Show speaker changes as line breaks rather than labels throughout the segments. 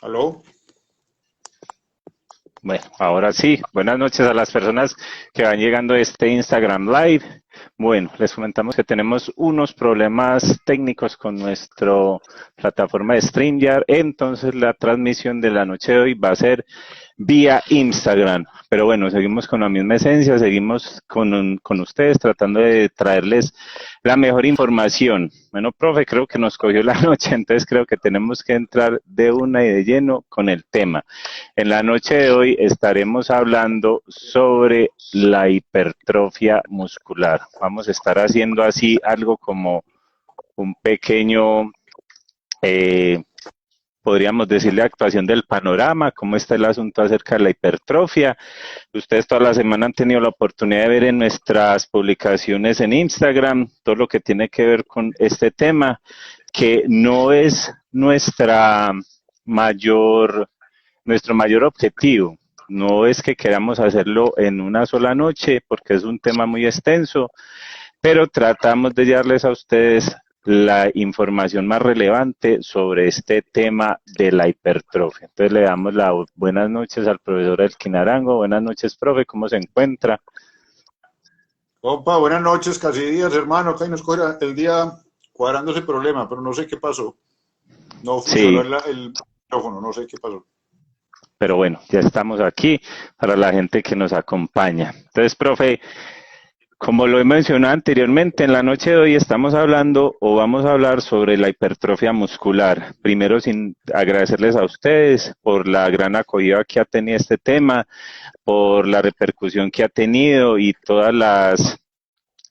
¿Aló?
Bueno, ahora sí, buenas noches a las personas que van llegando a este Instagram Live. Bueno, les comentamos que tenemos unos problemas técnicos con nuestra plataforma de StreamYard, entonces la transmisión de la noche de hoy va a ser vía Instagram. Pero bueno, seguimos con la misma esencia, seguimos con ustedes tratando de traerles la mejor información. Bueno, profe, creo que nos cogió la noche, entonces creo que tenemos que entrar de una y de lleno con el tema. En la noche de hoy estaremos hablando sobre la hipertrofia muscular. Vamos a estar haciendo así algo como un pequeño, eh, podríamos decirle, actuación del panorama, cómo está el asunto acerca de la hipertrofia. Ustedes toda la semana han tenido la oportunidad de ver en nuestras publicaciones en Instagram todo lo que tiene que ver con este tema, que no es nuestro mayor objetivo. No es que queramos hacerlo en una sola noche, porque es un tema muy extenso, pero tratamos de darles a ustedes la información más relevante sobre este tema de la hipertrofia. Entonces le damos las buenas noches al profesor Elkin Arango. Buenas noches, profe, ¿cómo se encuentra?
Opa, buenas noches, casi días, hermano. Acá nos coge el día cuadrando ese problema, pero no sé qué pasó. No funcionó
Sí,
el micrófono, no sé qué pasó.
pero bueno, ya estamos aquí para la gente que nos acompaña. Entonces, profe, como lo he mencionado anteriormente, en la noche de hoy estamos hablando o vamos a hablar sobre la hipertrofia muscular. Primero, sin agradecerles a ustedes por la gran acogida que ha tenido este tema, por la repercusión que ha tenido y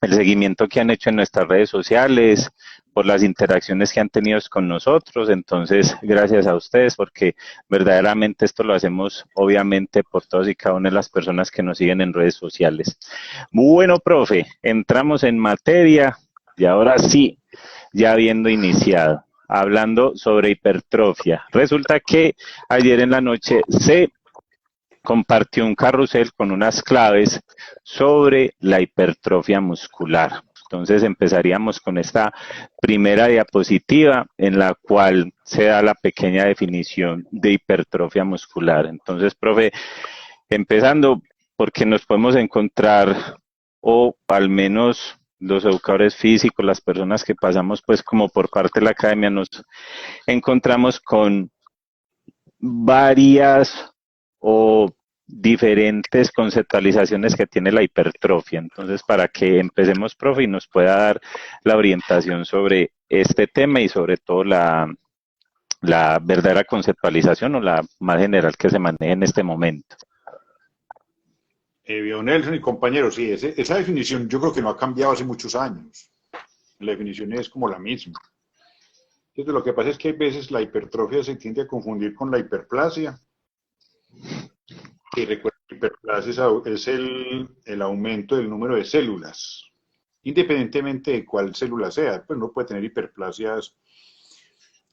el seguimiento que han hecho en nuestras redes sociales, por las interacciones que han tenido con nosotros. Entonces, gracias a ustedes, porque verdaderamente esto lo hacemos obviamente por todos y cada una de las personas que nos siguen en redes sociales. Bueno, profe, entramos en materia y ahora sí, ya habiendo iniciado, hablando sobre hipertrofia. Resulta que ayer en la noche se compartió un carrusel con unas claves sobre la hipertrofia muscular. Entonces empezaríamos con esta primera diapositiva en la cual se da la pequeña definición de hipertrofia muscular. Entonces, profe, empezando porque nos podemos encontrar, o al menos los educadores físicos, las personas que pasamos pues como por parte de la academia, nos encontramos con varias o diferentes conceptualizaciones que tiene la hipertrofia. Entonces, para que empecemos, profe, y nos pueda dar la orientación sobre este tema y sobre todo la verdadera conceptualización o la más general que se maneja en este momento.
Nelson y compañeros, sí, esa definición yo creo que no ha cambiado hace muchos años. La definición es como la misma. Entonces, lo que pasa es que a veces la hipertrofia se tiende a confundir con la hiperplasia. Y recuerda que hiperplasia es el aumento del número de células, independientemente de cuál célula sea. Pues uno puede tener hiperplasias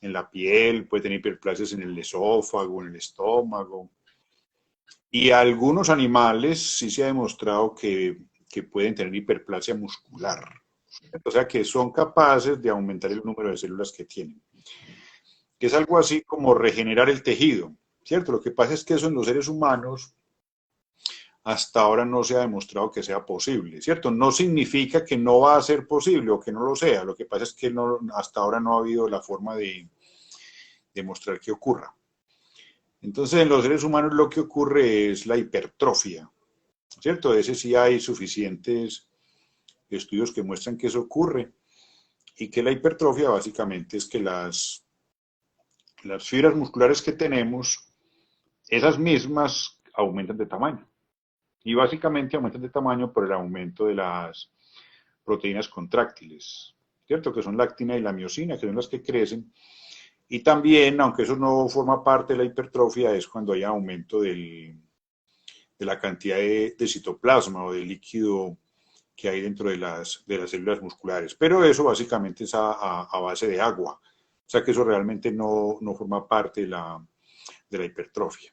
en la piel, puede tener hiperplasias en el esófago, en el estómago. Y algunos animales sí se ha demostrado que pueden tener hiperplasia muscular. O sea que son capaces de aumentar el número de células que tienen. Que es algo así como regenerar el tejido, ¿cierto? Lo que pasa es que eso en los seres humanos hasta ahora no se ha demostrado que sea posible, ¿cierto? No significa que no va a ser posible o que no lo sea. Lo que pasa es que no, hasta ahora no ha habido la forma de demostrar que ocurra. Entonces, en los seres humanos lo que ocurre es la hipertrofia, ¿cierto? De ese sí hay suficientes estudios que muestran que eso ocurre y que la hipertrofia básicamente es que las fibras musculares que tenemos, esas mismas aumentan de tamaño. Y básicamente aumentan de tamaño por el aumento de las proteínas contráctiles, ¿cierto? Que son la actina y la miosina, que son las que crecen. Y también, aunque eso no forma parte de la hipertrofia, es cuando hay aumento de la cantidad de citoplasma o de líquido que hay dentro de las células musculares. Pero eso básicamente es a base de agua. O sea que eso realmente no forma parte de la hipertrofia.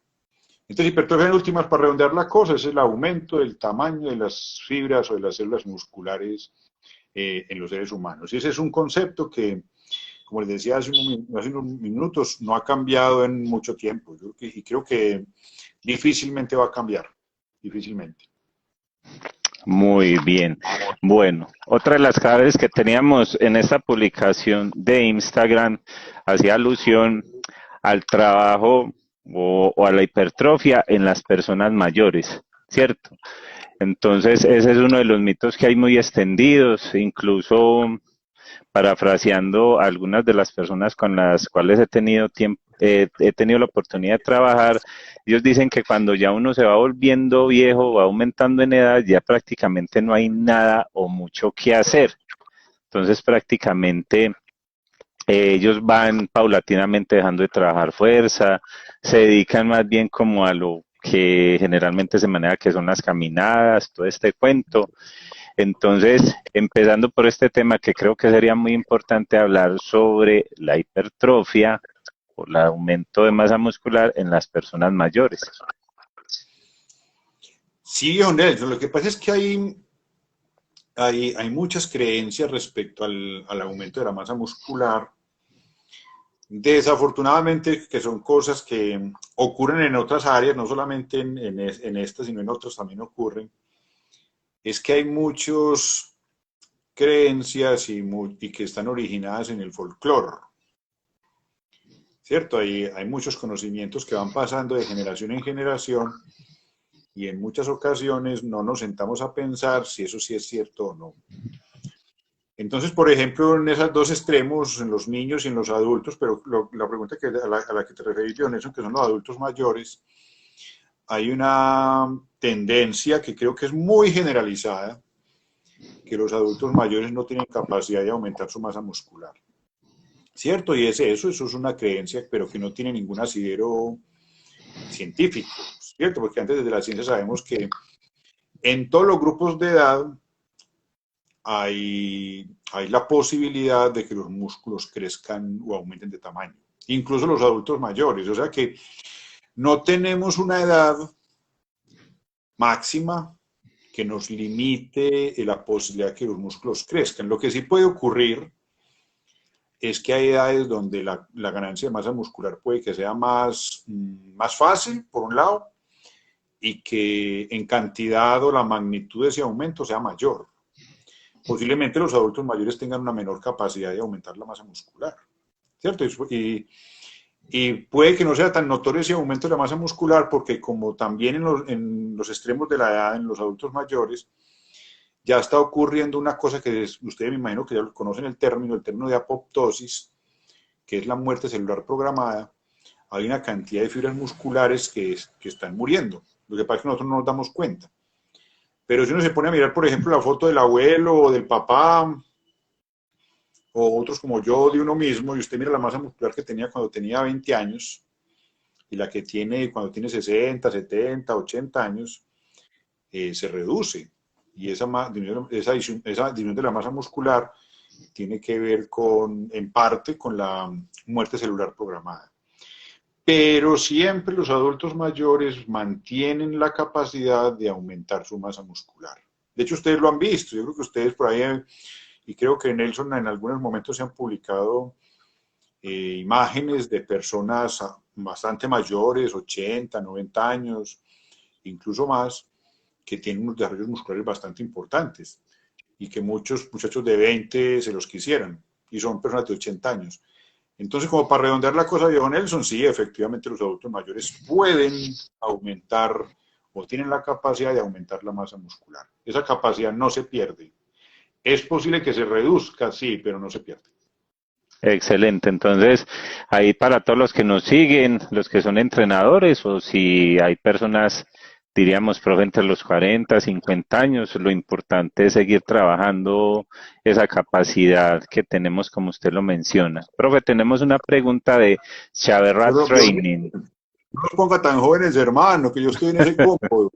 Entonces, hipertrofia en últimas, para redondear la cosa, es el aumento del tamaño de las fibras o de las células musculares en los seres humanos. Y ese es un concepto que como les decía hace unos minutos, no ha cambiado en mucho tiempo. Y creo que difícilmente va a cambiar, difícilmente.
Muy bien. Bueno, otra de las claves que teníamos en esta publicación de Instagram hacía alusión al trabajo o a la hipertrofia en las personas mayores, ¿cierto? Entonces, ese es uno de los mitos que hay muy extendidos, incluso parafraseando a algunas de las personas con las cuales he tenido tiempo, he tenido la oportunidad de trabajar. Ellos dicen que cuando ya uno se va volviendo viejo, va aumentando en edad, ya prácticamente no hay nada o mucho que hacer. Entonces, prácticamente ellos van paulatinamente dejando de trabajar fuerza, se dedican más bien como a lo que generalmente se maneja, que son las caminadas, todo este cuento. Entonces, empezando por este tema que creo que sería muy importante hablar sobre la hipertrofia o el aumento de masa muscular en las personas mayores.
Sí, don Nelson, lo que pasa es que hay muchas creencias respecto al aumento de la masa muscular. Desafortunadamente, que son cosas que ocurren en otras áreas, no solamente en esta, sino en otras también ocurren, es que hay muchas creencias y que están originadas en el folclore, ¿cierto? Hay muchos conocimientos que van pasando de generación en generación y en muchas ocasiones no nos sentamos a pensar si eso sí es cierto o no. Entonces, por ejemplo, en esos dos extremos, en los niños y en los adultos, pero la pregunta a la que te referís, Nelson, que son los adultos mayores, hay una tendencia que creo que es muy generalizada, que los adultos mayores no tienen capacidad de aumentar su masa muscular. ¿Cierto? Y eso es una creencia, pero que no tiene ningún asidero científico, ¿cierto? Porque antes desde la ciencia sabemos que en todos los grupos de edad hay la posibilidad de que los músculos crezcan o aumenten de tamaño, incluso los adultos mayores. O sea que no tenemos una edad máxima que nos limite la posibilidad de que los músculos crezcan. Lo que sí puede ocurrir es que hay edades donde la ganancia de masa muscular puede que sea más fácil, por un lado, y que en cantidad o la magnitud de ese aumento sea mayor. Posiblemente los adultos mayores tengan una menor capacidad de aumentar la masa muscular, ¿cierto? Y puede que no sea tan notorio ese aumento de la masa muscular porque como también en los extremos de la edad, en los adultos mayores, ya está ocurriendo una cosa que ustedes me imagino que ya conocen el término de apoptosis, que es la muerte celular programada. Hay una cantidad de fibras musculares que están muriendo. Lo que pasa es que nosotros no nos damos cuenta. Pero si uno se pone a mirar, por ejemplo, la foto del abuelo o del papá, o otros como yo, de uno mismo, y usted mira la masa muscular que tenía cuando tenía 20 años, y la que tiene cuando tiene 60, 70, 80 años, se reduce. Y esa disminución de la masa muscular tiene que ver en parte con la muerte celular programada. Pero siempre los adultos mayores mantienen la capacidad de aumentar su masa muscular. De hecho, ustedes lo han visto. Yo creo que ustedes por ahí, y creo que Nelson en algunos momentos se han publicado imágenes de personas bastante mayores, 80, 90 años, incluso más, que tienen unos desarrollos musculares bastante importantes y que muchos muchachos de 20 se los quisieran y son personas de 80 años. Entonces, como para redondear la cosa, viejo Nelson, sí, efectivamente los adultos mayores pueden aumentar o tienen la capacidad de aumentar la masa muscular. Esa capacidad no se pierde. Es posible que se reduzca, sí, pero no se pierde.
Excelente. Entonces, ahí para todos los que nos siguen, los que son entrenadores o si hay personas, diríamos, profe, entre los 40, 50 años, lo importante es seguir trabajando esa capacidad que tenemos, como usted lo menciona. Profe, tenemos una pregunta de Chaverra Training.
No los ponga tan jóvenes, hermano, que yo estoy en ese combo.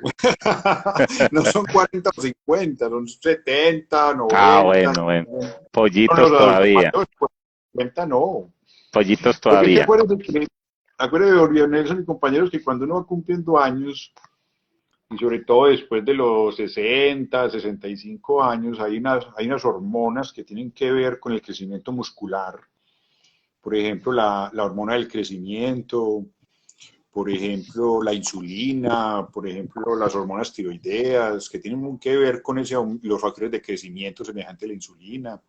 No son 40 o 50, son 70, 90.
Bueno. Pollitos todavía.
50 no.
Pollitos todavía.
Acuérdate, Nelson y compañeros, que cuando uno va cumpliendo años, y sobre todo después de los 60, 65 años, hay unas hormonas que tienen que ver con el crecimiento muscular por ejemplo, la hormona del crecimiento, por ejemplo, la insulina, por ejemplo, las hormonas tiroideas, que tienen que ver con los factores de crecimiento semejante a la insulina,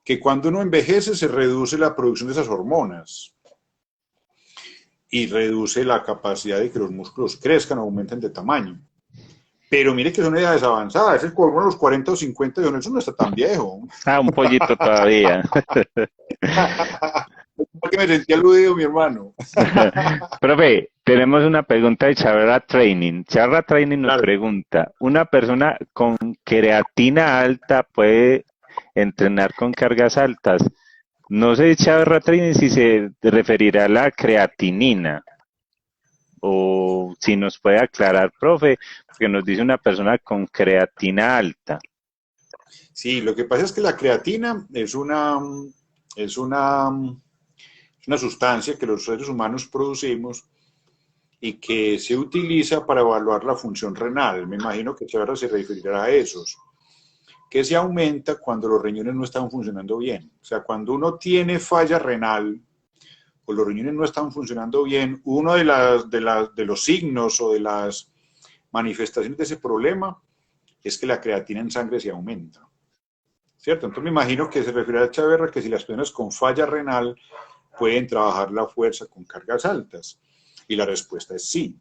que cuando uno envejece se reduce la producción de esas hormonas y reduce la capacidad de que los músculos crezcan o aumenten de tamaño. Pero mire que son edades avanzadas, es por los 40 o 50, y eso no está tan viejo.
Ah, un pollito todavía.
Porque me sentí aludido, mi hermano.
Profe, tenemos una pregunta de Charra Training. Charra Training nos
Claro.
pregunta, ¿una persona con creatina alta puede entrenar con cargas altas? No sé, Charra Training, si se referirá a la creatinina o si nos puede aclarar, profe, porque nos dice una persona con creatina alta.
Sí, lo que pasa es que la creatina es una sustancia que los seres humanos producimos y que se utiliza para evaluar la función renal. Me imagino que Chávez se referirá a esos, que se aumenta cuando los riñones no están funcionando bien. O sea, cuando uno tiene falla renal o los riñones no están funcionando bien, uno de los signos o de las manifestaciones de ese problema es que la creatina en sangre se aumenta. ¿Cierto? Entonces me imagino que se refiere a Chaverra que si las personas con falla renal pueden trabajar la fuerza con cargas altas. Y la respuesta es sí.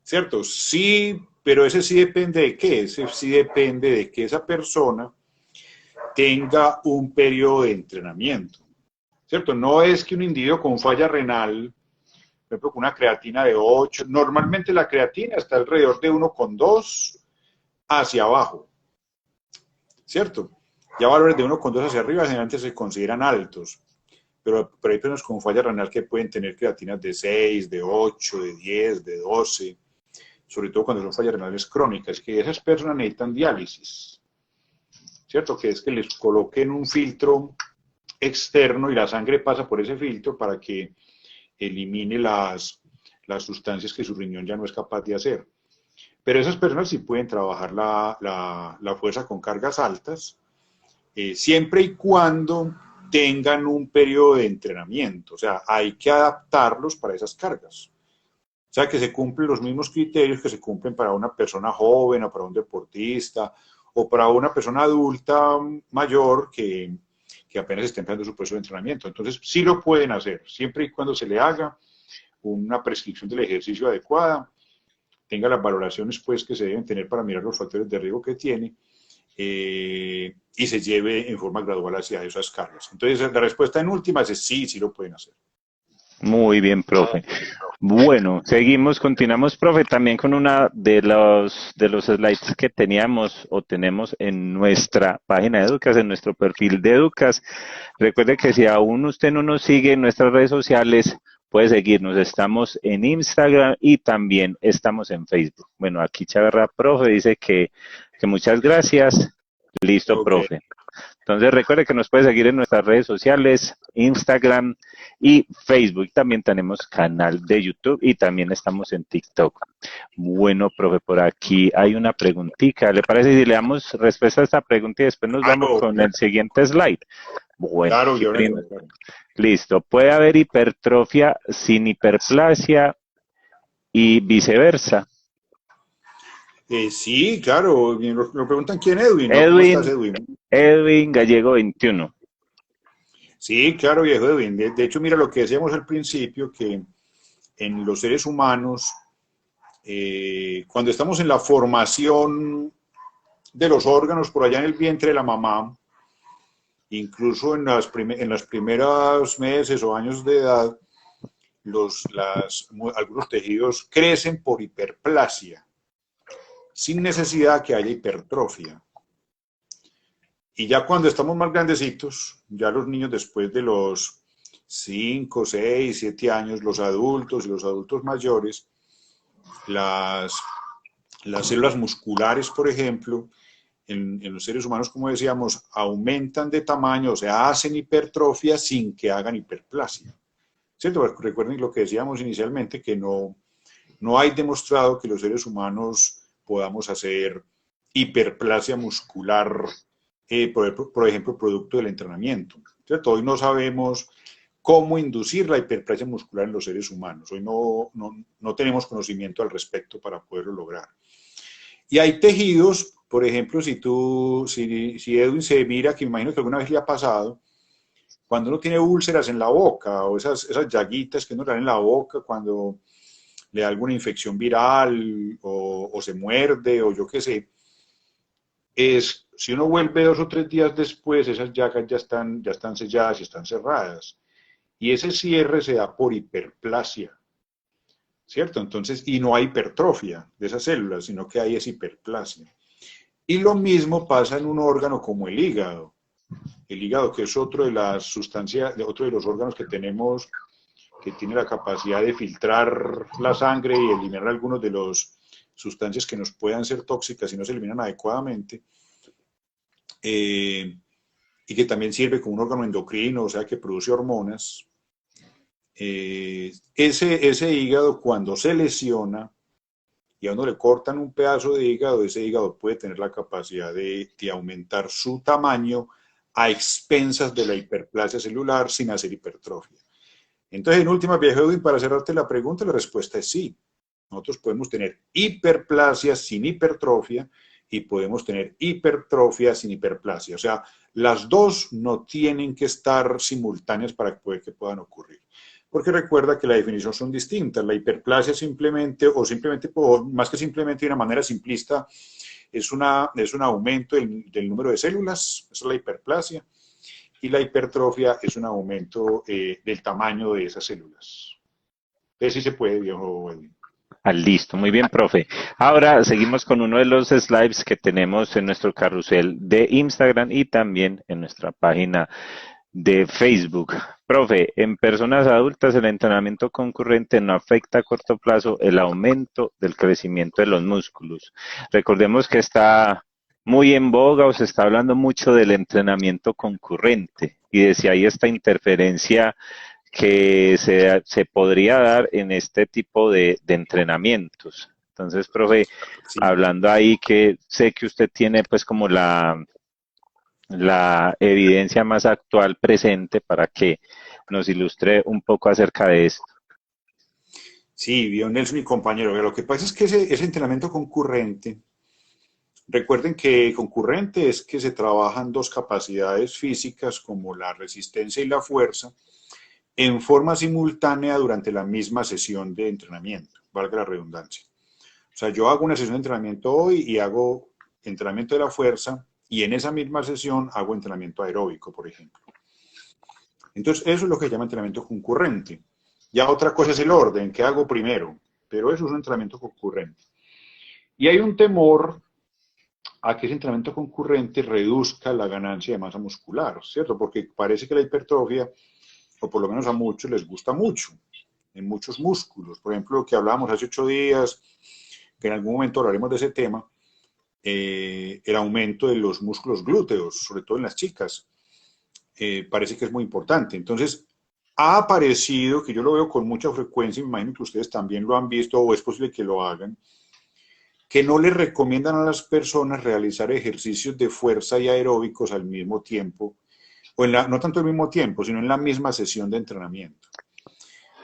¿Cierto? Sí, pero ese sí depende de qué. Ese sí depende de que esa persona tenga un periodo de entrenamiento. ¿Cierto? No es que un individuo con falla renal, por ejemplo, con una creatina de 8, normalmente la creatina está alrededor de 1,2 hacia abajo. ¿Cierto? Ya valores de 1,2 hacia arriba generalmente se consideran altos. Pero hay personas con falla renal que pueden tener creatinas de 6, de 8, de 10, de 12, sobre todo cuando son fallas renales crónicas, que esas personas necesitan diálisis, ¿cierto? Que es que les coloquen un filtro externo y la sangre pasa por ese filtro para que elimine las sustancias que su riñón ya no es capaz de hacer. Pero esas personas sí pueden trabajar la fuerza con cargas altas, siempre y cuando tengan un periodo de entrenamiento. O sea, hay que adaptarlos para esas cargas. O sea, que se cumplen los mismos criterios que se cumplen para una persona joven o para un deportista o para una persona adulta mayor que apenas está empezando su proceso de entrenamiento. Entonces, sí lo pueden hacer, siempre y cuando se le haga una prescripción del ejercicio adecuada, tenga las valoraciones pues, que se deben tener para mirar los factores de riesgo que tiene, y se lleve en forma gradual hacia esas cargas. Entonces, la respuesta en últimas es sí, sí lo pueden hacer.
Muy bien, profe. Bueno, continuamos, profe, también con una de los slides que teníamos o tenemos en nuestra página de Educas, en nuestro perfil de Educas. Recuerde que si aún usted no nos sigue en nuestras redes sociales, puede seguirnos. Estamos en Instagram y también estamos en Facebook. Bueno, aquí Chaverra, profe, dice que muchas gracias. Listo,
Okay.
profe. Entonces recuerde que nos puede seguir en nuestras redes sociales, Instagram y Facebook. También tenemos canal de YouTube y también estamos en TikTok. Bueno, profe, por aquí hay una preguntita. ¿Le parece si le damos respuesta a esta pregunta y después nos vamos con el siguiente slide? Bueno,
Claro,
listo. ¿Puede haber hipertrofia sin hiperplasia y viceversa?
Sí, claro. Lo preguntan quién, Edwin, ¿no? ¿Cómo
Edwin,
estás, Edwin?
Edwin Gallego 21.
Sí, claro, viejo Edwin. De hecho, mira lo que decíamos al principio, que en los seres humanos, cuando estamos en la formación de los órganos por allá en el vientre de la mamá, incluso en los primeros meses o años de edad, algunos tejidos crecen por hiperplasia, sin necesidad que haya hipertrofia. Y ya cuando estamos más grandecitos, ya los niños después de los 5, 6, 7 años, los adultos y los adultos mayores, las células musculares, por ejemplo, en los seres humanos, como decíamos, aumentan de tamaño, o sea, hacen hipertrofia sin que hagan hiperplasia. ¿Cierto? Recuerden lo que decíamos inicialmente, que no hay demostrado que los seres humanos podamos hacer hiperplasia muscular, por ejemplo, producto del entrenamiento. ¿Cierto? Hoy no sabemos cómo inducir la hiperplasia muscular en los seres humanos. Hoy no tenemos conocimiento al respecto para poderlo lograr. Y hay tejidos, por ejemplo, si Edwin se mira, que me imagino que alguna vez le ha pasado, cuando uno tiene úlceras en la boca o esas llaguitas que uno le dan en la boca cuando le da alguna infección viral o se muerde o yo qué sé, si uno vuelve 2 o 3 días después, esas llagas ya están selladas y están cerradas. Y ese cierre se da por hiperplasia, ¿cierto? Entonces, y no hay hipertrofia de esas células, sino que hay esa hiperplasia. Y lo mismo pasa en un órgano como el hígado. El hígado, que es otro de las sustancias, otro de los órganos que tenemos, que tiene la capacidad de filtrar la sangre y eliminar algunos de las sustancias que nos puedan ser tóxicas si no se eliminan adecuadamente, y que también sirve como un órgano endocrino, o sea, que produce hormonas. Ese hígado, cuando se lesiona y a uno le cortan un pedazo de hígado, ese hígado puede tener la capacidad de aumentar su tamaño a expensas de la hiperplasia celular sin hacer hipertrofia. Entonces, en última, viejo Edwin, para cerrarte la pregunta, la respuesta es sí. Nosotros podemos tener hiperplasia sin hipertrofia y podemos tener hipertrofia sin hiperplasia. O sea, las dos no tienen que estar simultáneas para que puedan ocurrir. Porque recuerda que la definición son distintas. La hiperplasia simplemente, o más que simplemente de una manera simplista, es un aumento del número de células, esa es la hiperplasia, y la hipertrofia es un aumento del tamaño de esas células. Entonces sí se puede, viejo Edwin.
Listo, muy bien, profe. Ahora seguimos con uno de los slides que tenemos en nuestro carrusel de Instagram y también en nuestra página de Facebook. Profe, en personas adultas el entrenamiento concurrente no afecta a corto plazo el aumento del crecimiento de los músculos. Recordemos que está muy en boga o se está hablando mucho del entrenamiento concurrente y de si hay esta interferencia que se podría dar en este tipo de entrenamientos. Entonces, profe,
Sí.
hablando ahí que sé que usted tiene pues como la evidencia más actual presente para que nos ilustre un poco acerca de esto.
Sí, vio Nelson, mi compañero. Lo que pasa es que ese entrenamiento concurrente, recuerden que concurrente es que se trabajan dos capacidades físicas como la resistencia y la fuerza en forma simultánea durante la misma sesión de entrenamiento, valga la redundancia. O sea, yo hago una sesión de entrenamiento hoy y hago entrenamiento de la fuerza y en esa misma sesión hago entrenamiento aeróbico, por ejemplo. Entonces, eso es lo que se llama entrenamiento concurrente. Ya otra cosa es el orden, ¿qué hago primero? Pero eso es un entrenamiento concurrente. Y hay un temor a que ese entrenamiento concurrente reduzca la ganancia de masa muscular, ¿cierto? Porque parece que la hipertrofia, o por lo menos a muchos, les gusta mucho, en muchos músculos. Por ejemplo, lo que hablábamos hace 8 días, que en algún momento hablaremos de ese tema, el aumento de los músculos glúteos, sobre todo en las chicas, parece que es muy importante. Entonces, ha aparecido, que yo lo veo con mucha frecuencia, me imagino que ustedes también lo han visto o es posible que lo hagan, que no les recomiendan a las personas realizar ejercicios de fuerza y aeróbicos al mismo tiempo, o no tanto al mismo tiempo, sino en la misma sesión de entrenamiento.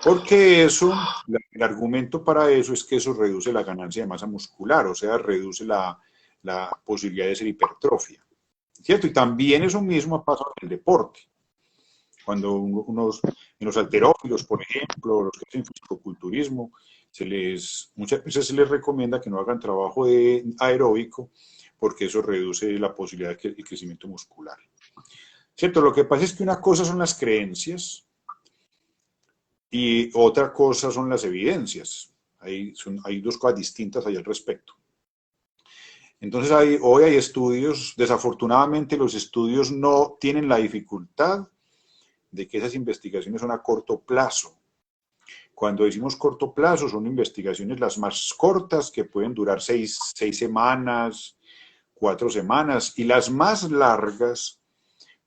Porque el argumento para eso es que eso reduce la ganancia de masa muscular, o sea, reduce la posibilidad de ser hipertrofia, ¿cierto? Y también eso mismo ha pasado en el deporte. Cuando en los halterófilos, por ejemplo, los que hacen fisicoculturismo, muchas veces se les recomienda que no hagan trabajo aeróbico porque eso reduce la posibilidad de crecimiento muscular. ¿Cierto? Lo que pasa es que una cosa son las creencias y otra cosa son las evidencias. Hay 2 cosas distintas ahí al respecto. Entonces, hoy hay estudios, desafortunadamente los estudios no tienen la dificultad de que esas investigaciones son a corto plazo. Cuando decimos corto plazo, son investigaciones las más cortas, que pueden durar 6 semanas, 4 semanas, y las más largas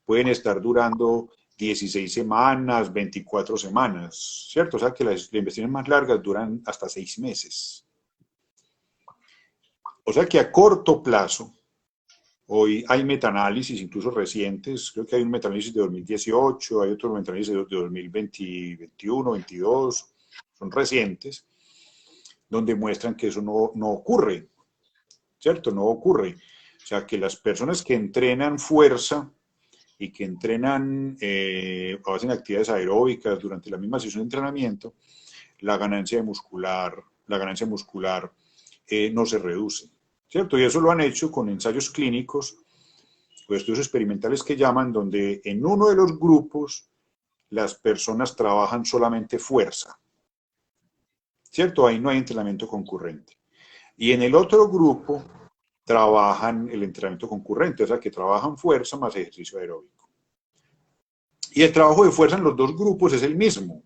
pueden estar durando 16 semanas, 24 semanas, ¿cierto? O sea que las investigaciones más largas duran hasta 6 meses. O sea que a corto plazo, Hoy hay metaanálisis, incluso recientes, creo que hay un metaanálisis de 2018, hay otro metaanálisis de 2021, 22, son recientes, donde muestran que eso no ocurre, ¿cierto? No ocurre. O sea, que las personas que entrenan fuerza y que entrenan o hacen actividades aeróbicas durante la misma sesión de entrenamiento, la ganancia muscular no se reduce, ¿cierto? Y eso lo han hecho con ensayos clínicos o estudios experimentales que llaman, donde en uno de los grupos las personas trabajan solamente fuerza, ¿cierto? Ahí no hay entrenamiento concurrente. Y en el otro grupo trabajan el entrenamiento concurrente, o sea, que trabajan fuerza más ejercicio aeróbico. Y el trabajo de fuerza en los dos grupos es el mismo,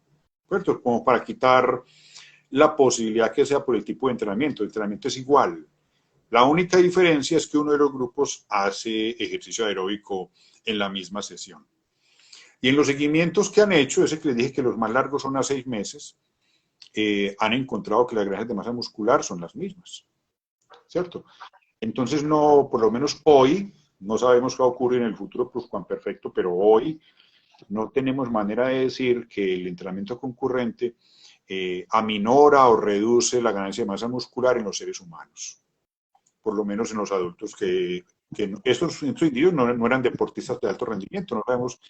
¿cierto? Como para quitar la posibilidad que sea por el tipo de entrenamiento. El entrenamiento es igual. La única diferencia es que uno de los grupos hace ejercicio aeróbico en la misma sesión. Y en los seguimientos que han hecho, ese que les dije que los más largos son a 6 meses, han encontrado que las ganancias de masa muscular son las mismas, ¿cierto? Entonces, no, por lo menos hoy, no sabemos qué va a ocurrir en el futuro pluscuamperfecto, pero hoy no tenemos manera de decir que el entrenamiento concurrente aminora o reduce la ganancia de masa muscular en los seres humanos, por lo menos en los adultos que estos individuos no eran deportistas de alto rendimiento, no sabemos,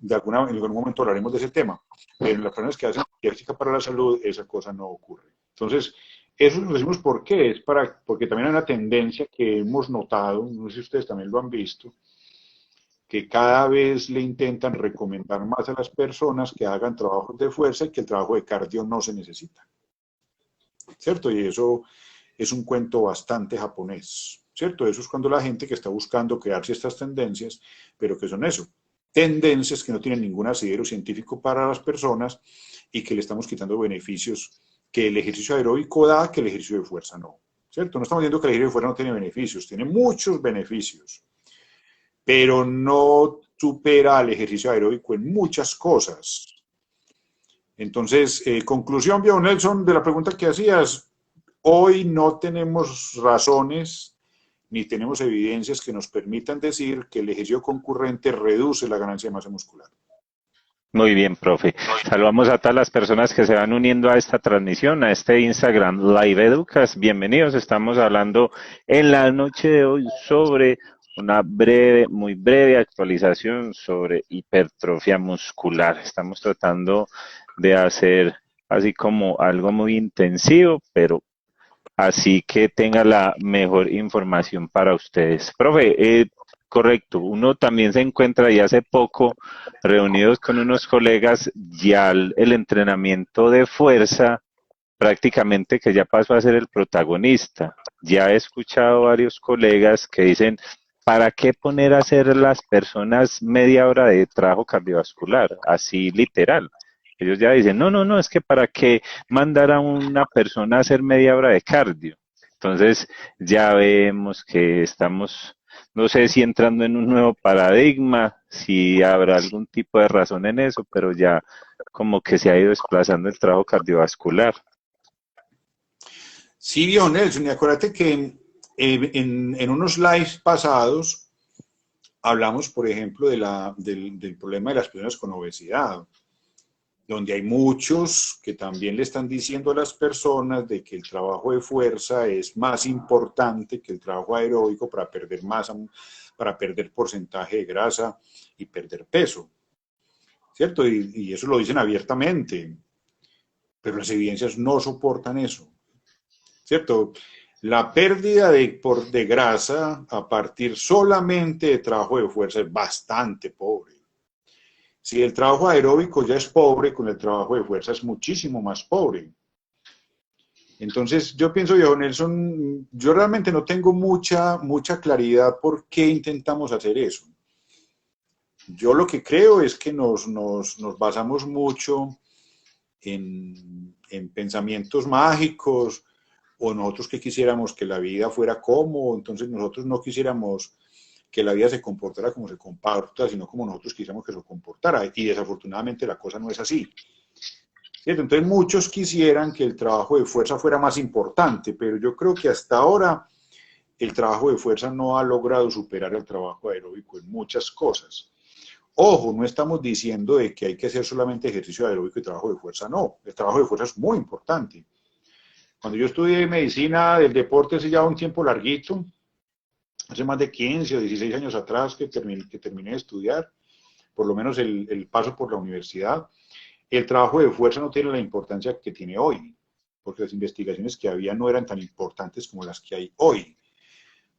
en algún momento hablaremos de ese tema, pero en las personas que hacen actividad física para la salud, esa cosa no ocurre. Entonces, eso lo decimos ¿por qué? Porque también hay una tendencia que hemos notado, no sé si ustedes también lo han visto, que cada vez le intentan recomendar más a las personas que hagan trabajos de fuerza y que el trabajo de cardio no se necesita, ¿cierto? Y eso es un cuento bastante japonés, ¿cierto? Eso es cuando la gente que está buscando crear estas tendencias, pero que son eso, tendencias que no tienen ningún asidero científico para las personas y que le estamos quitando beneficios que el ejercicio aeróbico da, que el ejercicio de fuerza no, ¿cierto? No estamos diciendo que el ejercicio de fuerza no tiene beneficios, tiene muchos beneficios, pero no supera al ejercicio aeróbico en muchas cosas. Entonces, conclusión, viejo Nelson, de la pregunta que hacías, hoy no tenemos razones ni tenemos evidencias que nos permitan decir que el ejercicio concurrente reduce la ganancia de masa muscular.
Muy bien, profe. Saludamos a todas las personas que se van uniendo a esta transmisión, a este Instagram Live Educas. Bienvenidos. Estamos hablando en la noche de hoy sobre una muy breve actualización sobre hipertrofia muscular. Estamos tratando de hacer así como algo muy intensivo, pero así que tenga la mejor información para ustedes. Profe, correcto, uno también se encuentra y hace poco reunidos con unos colegas, ya el entrenamiento de fuerza prácticamente que ya pasó a ser el protagonista. Ya he escuchado varios colegas que dicen, ¿para qué poner a hacer las personas media hora de trabajo cardiovascular? Así literal. Ellos ya dicen, no, es que para qué mandar a una persona a hacer media hora de cardio. Entonces ya vemos que estamos, no sé si entrando en un nuevo paradigma, si habrá algún tipo de razón en eso, pero ya como que se ha ido desplazando el trabajo cardiovascular.
Sí, Nelson, y acuérdate que en unos lives pasados hablamos, por ejemplo, del problema de las personas con obesidad, donde hay muchos que también le están diciendo a las personas de que el trabajo de fuerza es más importante que el trabajo aeróbico para perder masa, para perder porcentaje de grasa y perder peso, ¿cierto? Y eso lo dicen abiertamente, pero las evidencias no soportan eso, ¿cierto? La pérdida de grasa a partir solamente de trabajo de fuerza es bastante pobre. Si el trabajo aeróbico ya es pobre, con el trabajo de fuerza es muchísimo más pobre. Entonces, yo pienso, viejo Nelson, yo realmente no tengo mucha claridad por qué intentamos hacer eso. Yo lo que creo es que nos basamos mucho en pensamientos mágicos, o nosotros que quisiéramos que la vida fuera como, entonces nosotros no quisiéramos que la vida se comportara como se comporta, sino como nosotros quisiéramos que se comportara, y desafortunadamente la cosa no es así. ¿Cierto? Entonces muchos quisieran que el trabajo de fuerza fuera más importante, pero yo creo que hasta ahora el trabajo de fuerza no ha logrado superar el trabajo aeróbico en muchas cosas. Ojo, no estamos diciendo de que hay que hacer solamente ejercicio aeróbico y trabajo de fuerza, no. El trabajo de fuerza es muy importante. Cuando yo estudié medicina del deporte hace ya un tiempo larguito, hace más de 15 o 16 años atrás que terminé de estudiar, por lo menos el paso por la universidad, el trabajo de fuerza no tiene la importancia que tiene hoy, porque las investigaciones que había no eran tan importantes como las que hay hoy.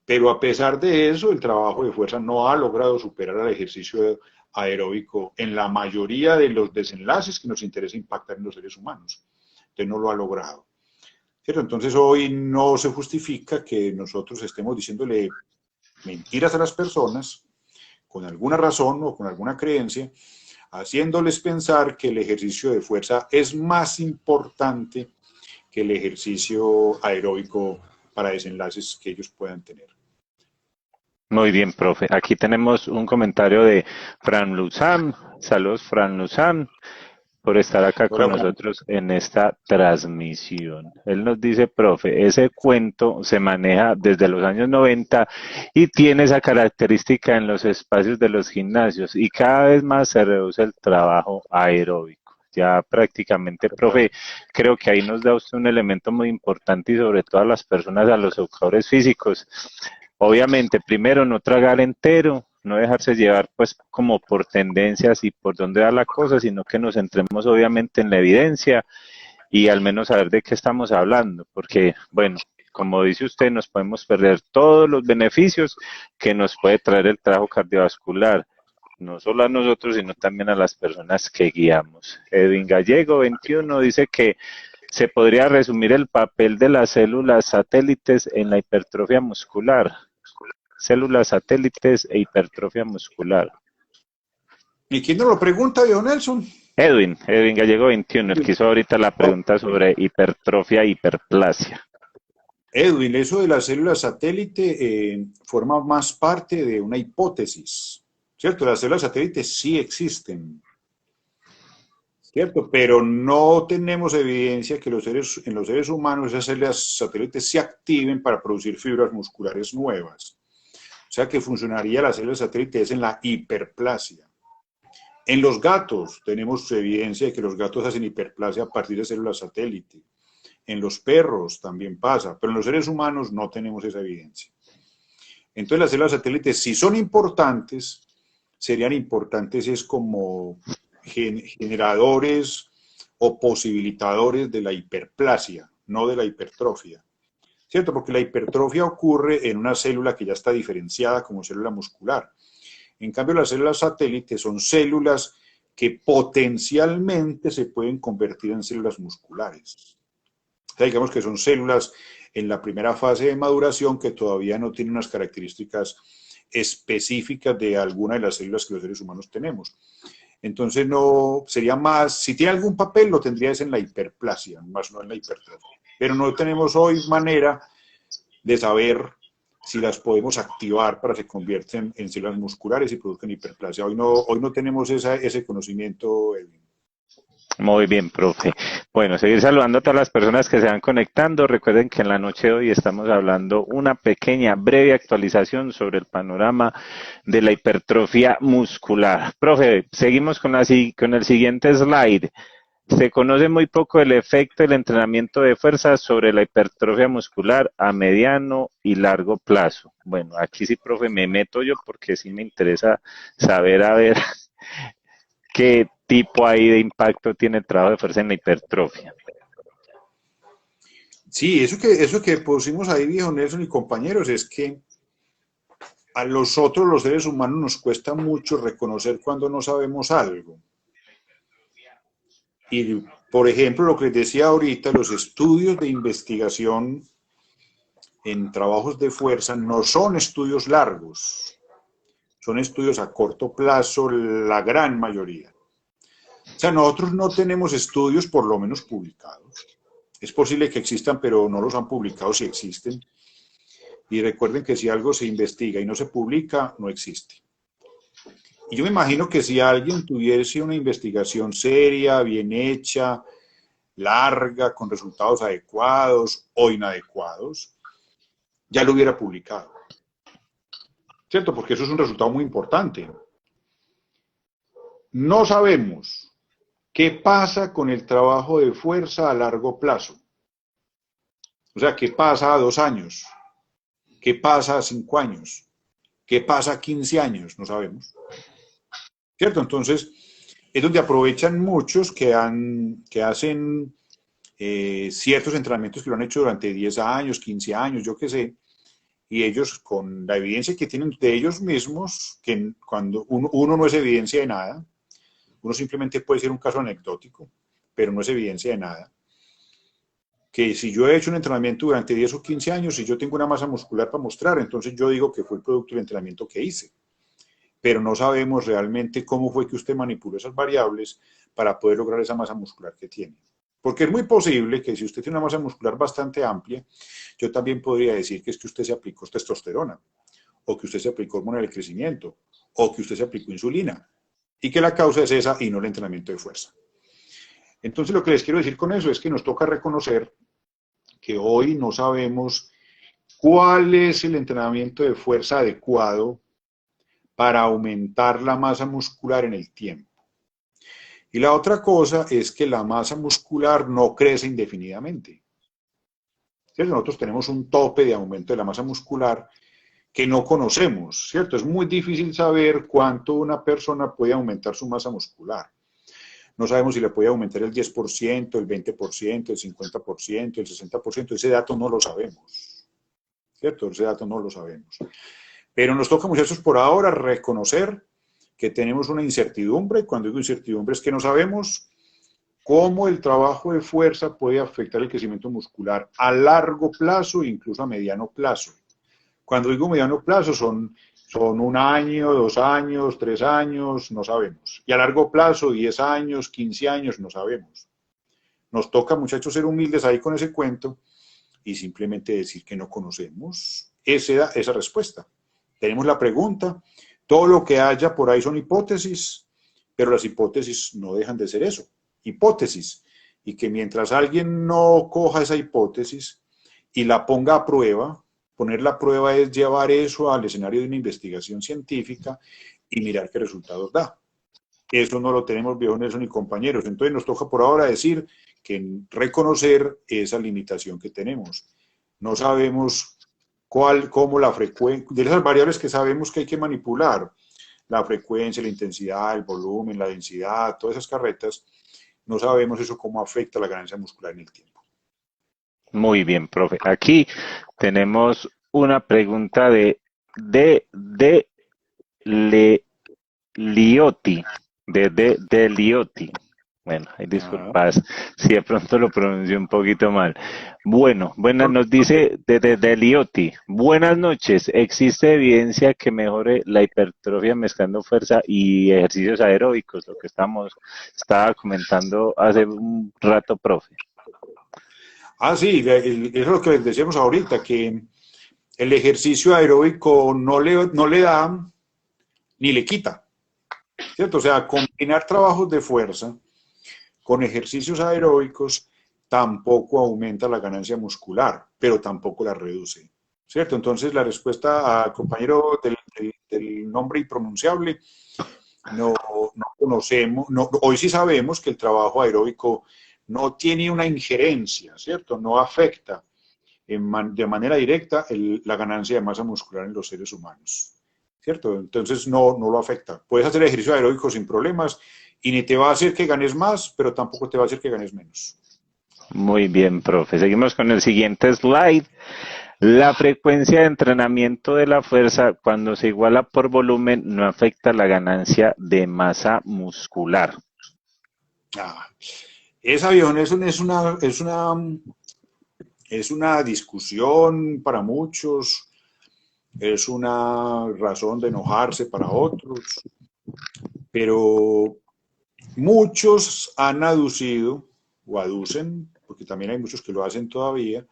Pero a pesar de eso, el trabajo de fuerza no ha logrado superar al ejercicio aeróbico en la mayoría de los desenlaces que nos interesa impactar en los seres humanos. Entonces no lo ha logrado. ¿Cierto? Entonces hoy no se justifica que nosotros estemos diciéndole mentiras a las personas con alguna razón o con alguna creencia, haciéndoles pensar que el ejercicio de fuerza es más importante que el ejercicio aeróbico para desenlaces que ellos puedan tener.
Muy bien, profe. Aquí tenemos un comentario de Fran Luzán. Saludos, Fran Luzán, por estar acá con nosotros en esta transmisión. Él nos dice, profe, ese cuento se maneja desde los años 90 y tiene esa característica en los espacios de los gimnasios y cada vez más se reduce el trabajo aeróbico. Ya prácticamente, profe, creo que ahí nos da usted un elemento muy importante y sobre todo a las personas, a los educadores físicos. Obviamente, primero, no tragar entero, no dejarse llevar pues como por tendencias y por dónde va la cosa, sino que nos centremos obviamente en la evidencia y al menos saber de qué estamos hablando, porque bueno, como dice usted, nos podemos perder todos los beneficios que nos puede traer el trabajo cardiovascular, no solo a nosotros, sino también a las personas que guiamos. Edwin Gallego, 21, dice que se podría resumir el papel de las células satélites en la hipertrofia muscular. Células satélites e hipertrofia muscular.
¿Y quién nos lo pregunta, viejo Nelson?
Edwin Gallego 21, el que hizo ahorita la pregunta sobre hipertrofia e hiperplasia.
Edwin, eso de las células satélite forma más parte de una hipótesis, ¿cierto? Las células satélites sí existen, ¿cierto? Pero no tenemos evidencia que en los seres humanos esas células satélites se activen para producir fibras musculares nuevas. O sea que funcionaría las células satélites en la hiperplasia. En los gatos tenemos evidencia de que los gatos hacen hiperplasia a partir de células satélite. En los perros también pasa, pero en los seres humanos no tenemos esa evidencia. Entonces las células satélites, si son importantes, serían importantes es como generadores o posibilitadores de la hiperplasia, no de la hipertrofia. ¿Cierto? Porque la hipertrofia ocurre en una célula que ya está diferenciada como célula muscular. En cambio, las células satélites son células que potencialmente se pueden convertir en células musculares. O sea, digamos que son células en la primera fase de maduración que todavía no tienen unas características específicas de alguna de las células que los seres humanos tenemos. Entonces, no sería más, si tiene algún papel, lo tendría en la hiperplasia, más no en la hipertrofia. Pero no tenemos hoy manera de saber si las podemos activar para que se convierten en células musculares y produzcan hiperplasia. Hoy no tenemos ese conocimiento, Edwin.
Muy bien, profe. Bueno, seguir saludando a todas las personas que se van conectando. Recuerden que en la noche de hoy estamos hablando una pequeña, breve actualización sobre el panorama de la hipertrofia muscular. Profe, seguimos con el siguiente slide. Se conoce muy poco el efecto del entrenamiento de fuerza sobre la hipertrofia muscular a mediano y largo plazo. Bueno, aquí sí, profe, me meto yo porque sí me interesa saber, a ver, qué tipo ahí de impacto tiene el trabajo de fuerza en la hipertrofia.
Sí, eso que pusimos ahí, viejo Nelson y compañeros, es que a nosotros los seres humanos nos cuesta mucho reconocer cuando no sabemos algo. Y, por ejemplo, lo que les decía ahorita, los estudios de investigación en trabajos de fuerza no son estudios largos, son estudios a corto plazo, la gran mayoría. O sea, nosotros no tenemos estudios por lo menos publicados. Es posible que existan, pero no los han publicado si existen. Y recuerden que si algo se investiga y no se publica, no existe. Y yo me imagino que si alguien tuviese una investigación seria, bien hecha, larga, con resultados adecuados o inadecuados, ya lo hubiera publicado. ¿Cierto? Porque eso es un resultado muy importante. No sabemos qué pasa con el trabajo de fuerza a largo plazo. O sea, qué pasa a 2 años, qué pasa a 5 años, qué pasa a 15 años, no sabemos. ¿Cierto? Entonces, es donde aprovechan muchos que hacen ciertos entrenamientos que lo han hecho durante 10 años, 15 años, yo qué sé, y ellos con la evidencia que tienen de ellos mismos, que cuando uno no es evidencia de nada, uno simplemente puede ser un caso anecdótico, pero no es evidencia de nada, que si yo he hecho un entrenamiento durante 10 o 15 años y yo tengo una masa muscular para mostrar, entonces yo digo que fue el producto del entrenamiento que hice. Pero no sabemos realmente cómo fue que usted manipuló esas variables para poder lograr esa masa muscular que tiene. Porque es muy posible que si usted tiene una masa muscular bastante amplia, yo también podría decir que es que usted se aplicó testosterona, o que usted se aplicó hormona del crecimiento, o que usted se aplicó insulina, y que la causa es esa y no el entrenamiento de fuerza. Entonces lo que les quiero decir con eso es que nos toca reconocer que hoy no sabemos cuál es el entrenamiento de fuerza adecuado para aumentar la masa muscular en el tiempo. Y la otra cosa es que la masa muscular no crece indefinidamente. ¿Cierto? Nosotros tenemos un tope de aumento de la masa muscular que no conocemos, ¿cierto? Es muy difícil saber cuánto una persona puede aumentar su masa muscular. No sabemos si le puede aumentar el 10%, el 20%, el 50%, el 60%. Ese dato no lo sabemos, ¿cierto? Ese dato no lo sabemos. Pero nos toca, muchachos, por ahora reconocer que tenemos una incertidumbre. Cuando digo incertidumbre es que no sabemos cómo el trabajo de fuerza puede afectar el crecimiento muscular a largo plazo e incluso a mediano plazo. Cuando digo mediano plazo son 1 año, 2 años, 3 años, no sabemos. Y a largo plazo, 10 años, 15 años, no sabemos. Nos toca, muchachos, ser humildes ahí con ese cuento y simplemente decir que no conocemos esa respuesta. Tenemos la pregunta, todo lo que haya por ahí son hipótesis, pero las hipótesis no dejan de ser eso, hipótesis. Y que mientras alguien no coja esa hipótesis y la ponga a prueba, poner la prueba es llevar eso al escenario de una investigación científica y mirar qué resultados da. Eso no lo tenemos, viejo Nelson ni compañeros. Entonces nos toca por ahora decir que reconocer esa limitación que tenemos. No sabemos cómo la frecuencia, de esas variables que sabemos que hay que manipular, la frecuencia, la intensidad, el volumen, la densidad, todas esas carretas, no sabemos eso cómo afecta la ganancia muscular en el tiempo.
Muy bien, profe. Aquí tenemos una pregunta de Liotti, de Liotti. Bueno, hay disculpas si de pronto lo pronuncio un poquito mal. Bueno, nos dice de Liotti. Buenas noches. ¿Existe evidencia que mejore la hipertrofia mezclando fuerza y ejercicios aeróbicos? Lo que estaba comentando hace un rato, profe.
Sí, eso es lo que les decíamos ahorita, que el ejercicio aeróbico no le da ni le quita, ¿cierto? O sea, combinar trabajos de fuerza con ejercicios aeróbicos tampoco aumenta la ganancia muscular, pero tampoco la reduce, ¿cierto? Entonces, la respuesta al compañero del nombre impronunciable, no conocemos, hoy sí sabemos que el trabajo aeróbico no tiene una injerencia, ¿cierto? No afecta de manera directa la ganancia de masa muscular en los seres humanos, ¿cierto? Entonces no lo afecta. Puedes hacer ejercicio aeróbico sin problemas y ni te va a hacer que ganes más, pero tampoco te va a hacer que ganes menos.
Muy bien, profe. Seguimos con el siguiente slide. La frecuencia de entrenamiento de la fuerza cuando se iguala por volumen no afecta la ganancia de masa muscular.
Esa, viejo, es una discusión para muchos, es una razón de enojarse para otros, pero muchos han aducido, o aducen, porque también hay muchos que lo hacen todavía,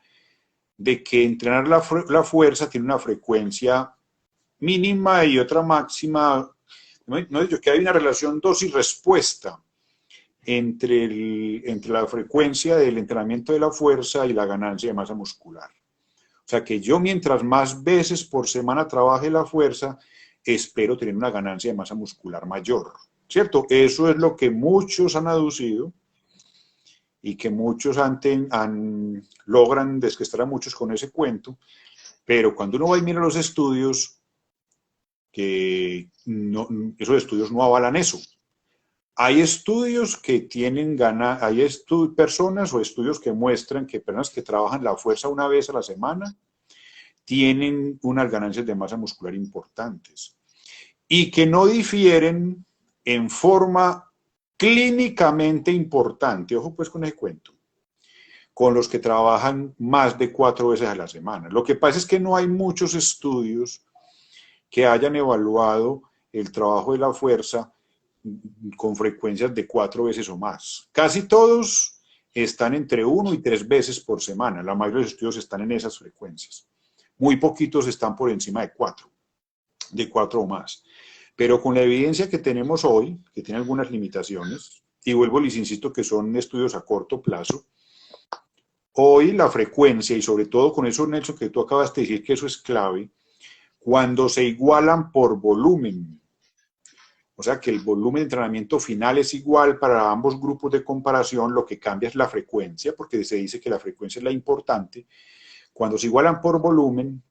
de que entrenar la fuerza tiene una frecuencia mínima y otra máxima, que hay una relación dosis-respuesta entre la frecuencia del entrenamiento de la fuerza y la ganancia de masa muscular. O sea que yo mientras más veces por semana trabaje la fuerza, espero tener una ganancia de masa muscular mayor, ¿cierto? Eso es lo que muchos han aducido y que muchos logran desquestar a muchos con ese cuento, pero cuando uno va y mira los estudios, que no, esos estudios no avalan eso. Hay estudios que tienen personas o estudios que muestran que personas que trabajan la fuerza una vez a la semana tienen unas ganancias de masa muscular importantes y que no difieren en forma clínicamente importante, ojo pues con ese cuento, con los que trabajan más de 4 veces a la semana. Lo que pasa es que no hay muchos estudios que hayan evaluado el trabajo de la fuerza con frecuencias de 4 veces o más. Casi todos están entre 1 y 3 veces por semana. La mayoría de los estudios están en esas frecuencias. Muy poquitos están por encima de 4 o más. Pero con la evidencia que tenemos hoy, que tiene algunas limitaciones, y vuelvo les insisto que son estudios a corto plazo, hoy la frecuencia, y sobre todo con eso, Nelson, que tú acabas de decir que eso es clave, cuando se igualan por volumen, o sea que el volumen de entrenamiento final es igual para ambos grupos de comparación, lo que cambia es la frecuencia, porque se dice que la frecuencia es la importante. Cuando se igualan por volumen,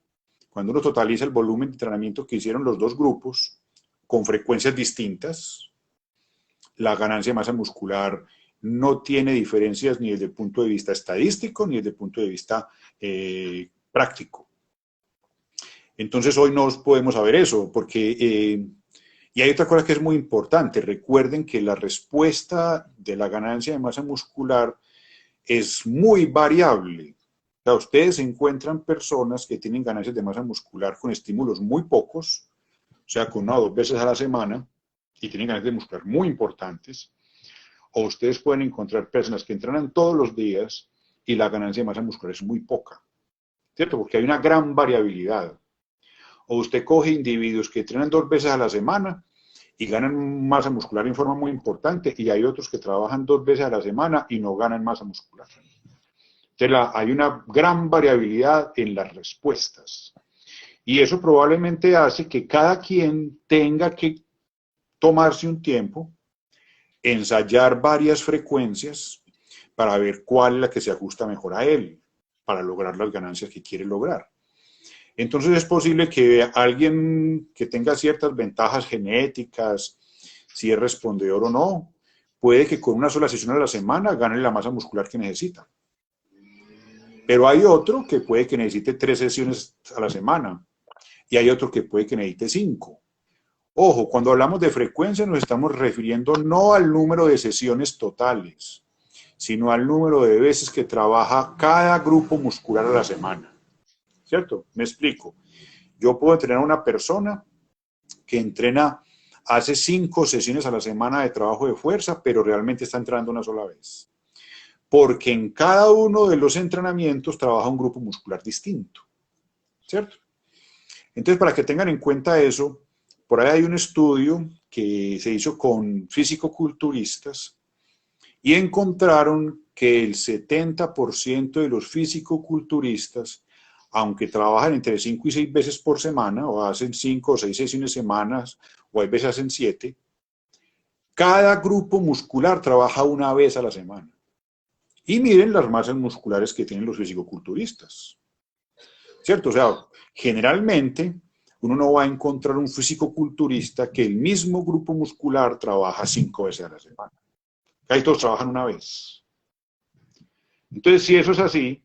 cuando uno totaliza el volumen de entrenamiento que hicieron los dos grupos, con frecuencias distintas, la ganancia de masa muscular no tiene diferencias ni desde el punto de vista estadístico ni desde el punto de vista práctico. Entonces hoy no podemos saber eso, porque... y hay otra cosa que es muy importante. Recuerden que la respuesta de la ganancia de masa muscular es muy variable. O sea, ustedes encuentran personas que tienen ganancias de masa muscular con estímulos muy pocos, o sea, con 1 o 2 veces a la semana, y tienen ganancias de muscular muy importantes. O ustedes pueden encontrar personas que entrenan todos los días y la ganancia de masa muscular es muy poca, ¿cierto? Porque hay una gran variabilidad. O usted coge individuos que entrenan 2 veces a la semana y ganan masa muscular en forma muy importante, y hay otros que trabajan 2 veces a la semana y no ganan masa muscular. Entonces hay una gran variabilidad en las respuestas. Y eso probablemente hace que cada quien tenga que tomarse un tiempo, ensayar varias frecuencias para ver cuál es la que se ajusta mejor a él, para lograr las ganancias que quiere lograr. Entonces es posible que alguien que tenga ciertas ventajas genéticas, si es respondedor o no, puede que con una sola sesión a la semana gane la masa muscular que necesita. Pero hay otro que puede que necesite 3 sesiones a la semana y hay otro que puede que necesite 5. Ojo, cuando hablamos de frecuencia nos estamos refiriendo no al número de sesiones totales, sino al número de veces que trabaja cada grupo muscular a la semana. ¿Cierto? Me explico. Yo puedo entrenar a una persona que hace 5 sesiones a la semana de trabajo de fuerza, pero realmente está entrenando una sola vez. Porque en cada uno de los entrenamientos trabaja un grupo muscular distinto. ¿Cierto? Entonces, para que tengan en cuenta eso, por ahí hay un estudio que se hizo con fisicoculturistas y encontraron que el 70% de los fisicoculturistas, aunque trabajan entre 5 y 6 veces por semana, o hacen 5 o 6 sesiones semanas, o hay veces hacen 7, cada grupo muscular trabaja una vez a la semana. Y miren las masas musculares que tienen los fisicoculturistas. ¿Cierto? O sea, generalmente uno no va a encontrar un fisicoculturista que el mismo grupo muscular trabaja 5 veces a la semana. Ahí todos trabajan una vez. Entonces, si eso es así,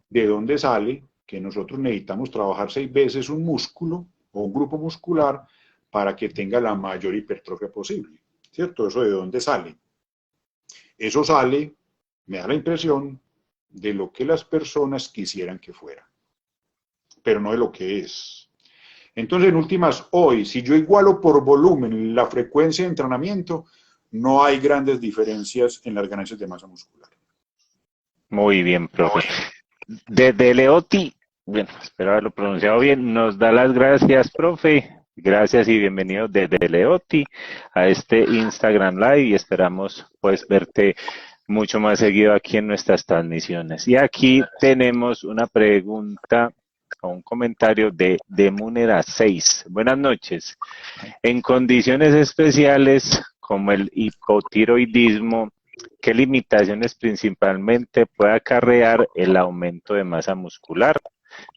¿de dónde sale que nosotros necesitamos trabajar 6 veces un músculo o un grupo muscular para que tenga la mayor hipertrofia posible? ¿Cierto? ¿Eso de dónde sale? Eso sale, me da la impresión, de lo que las personas quisieran que fuera, pero no de lo que es. Entonces, en últimas, hoy, si yo igualo por volumen la frecuencia de entrenamiento, no hay grandes diferencias en las ganancias de masa muscular.
Muy bien, profe. Desde Leotti, bueno, espero haberlo pronunciado bien, nos da las gracias, profe. Gracias y bienvenido desde Leotti a este Instagram Live y esperamos pues verte mucho más seguido aquí en nuestras transmisiones. Y aquí tenemos una pregunta a un comentario de Demunera 6. Buenas noches. En condiciones especiales como el hipotiroidismo, ¿qué limitaciones principalmente puede acarrear el aumento de masa muscular?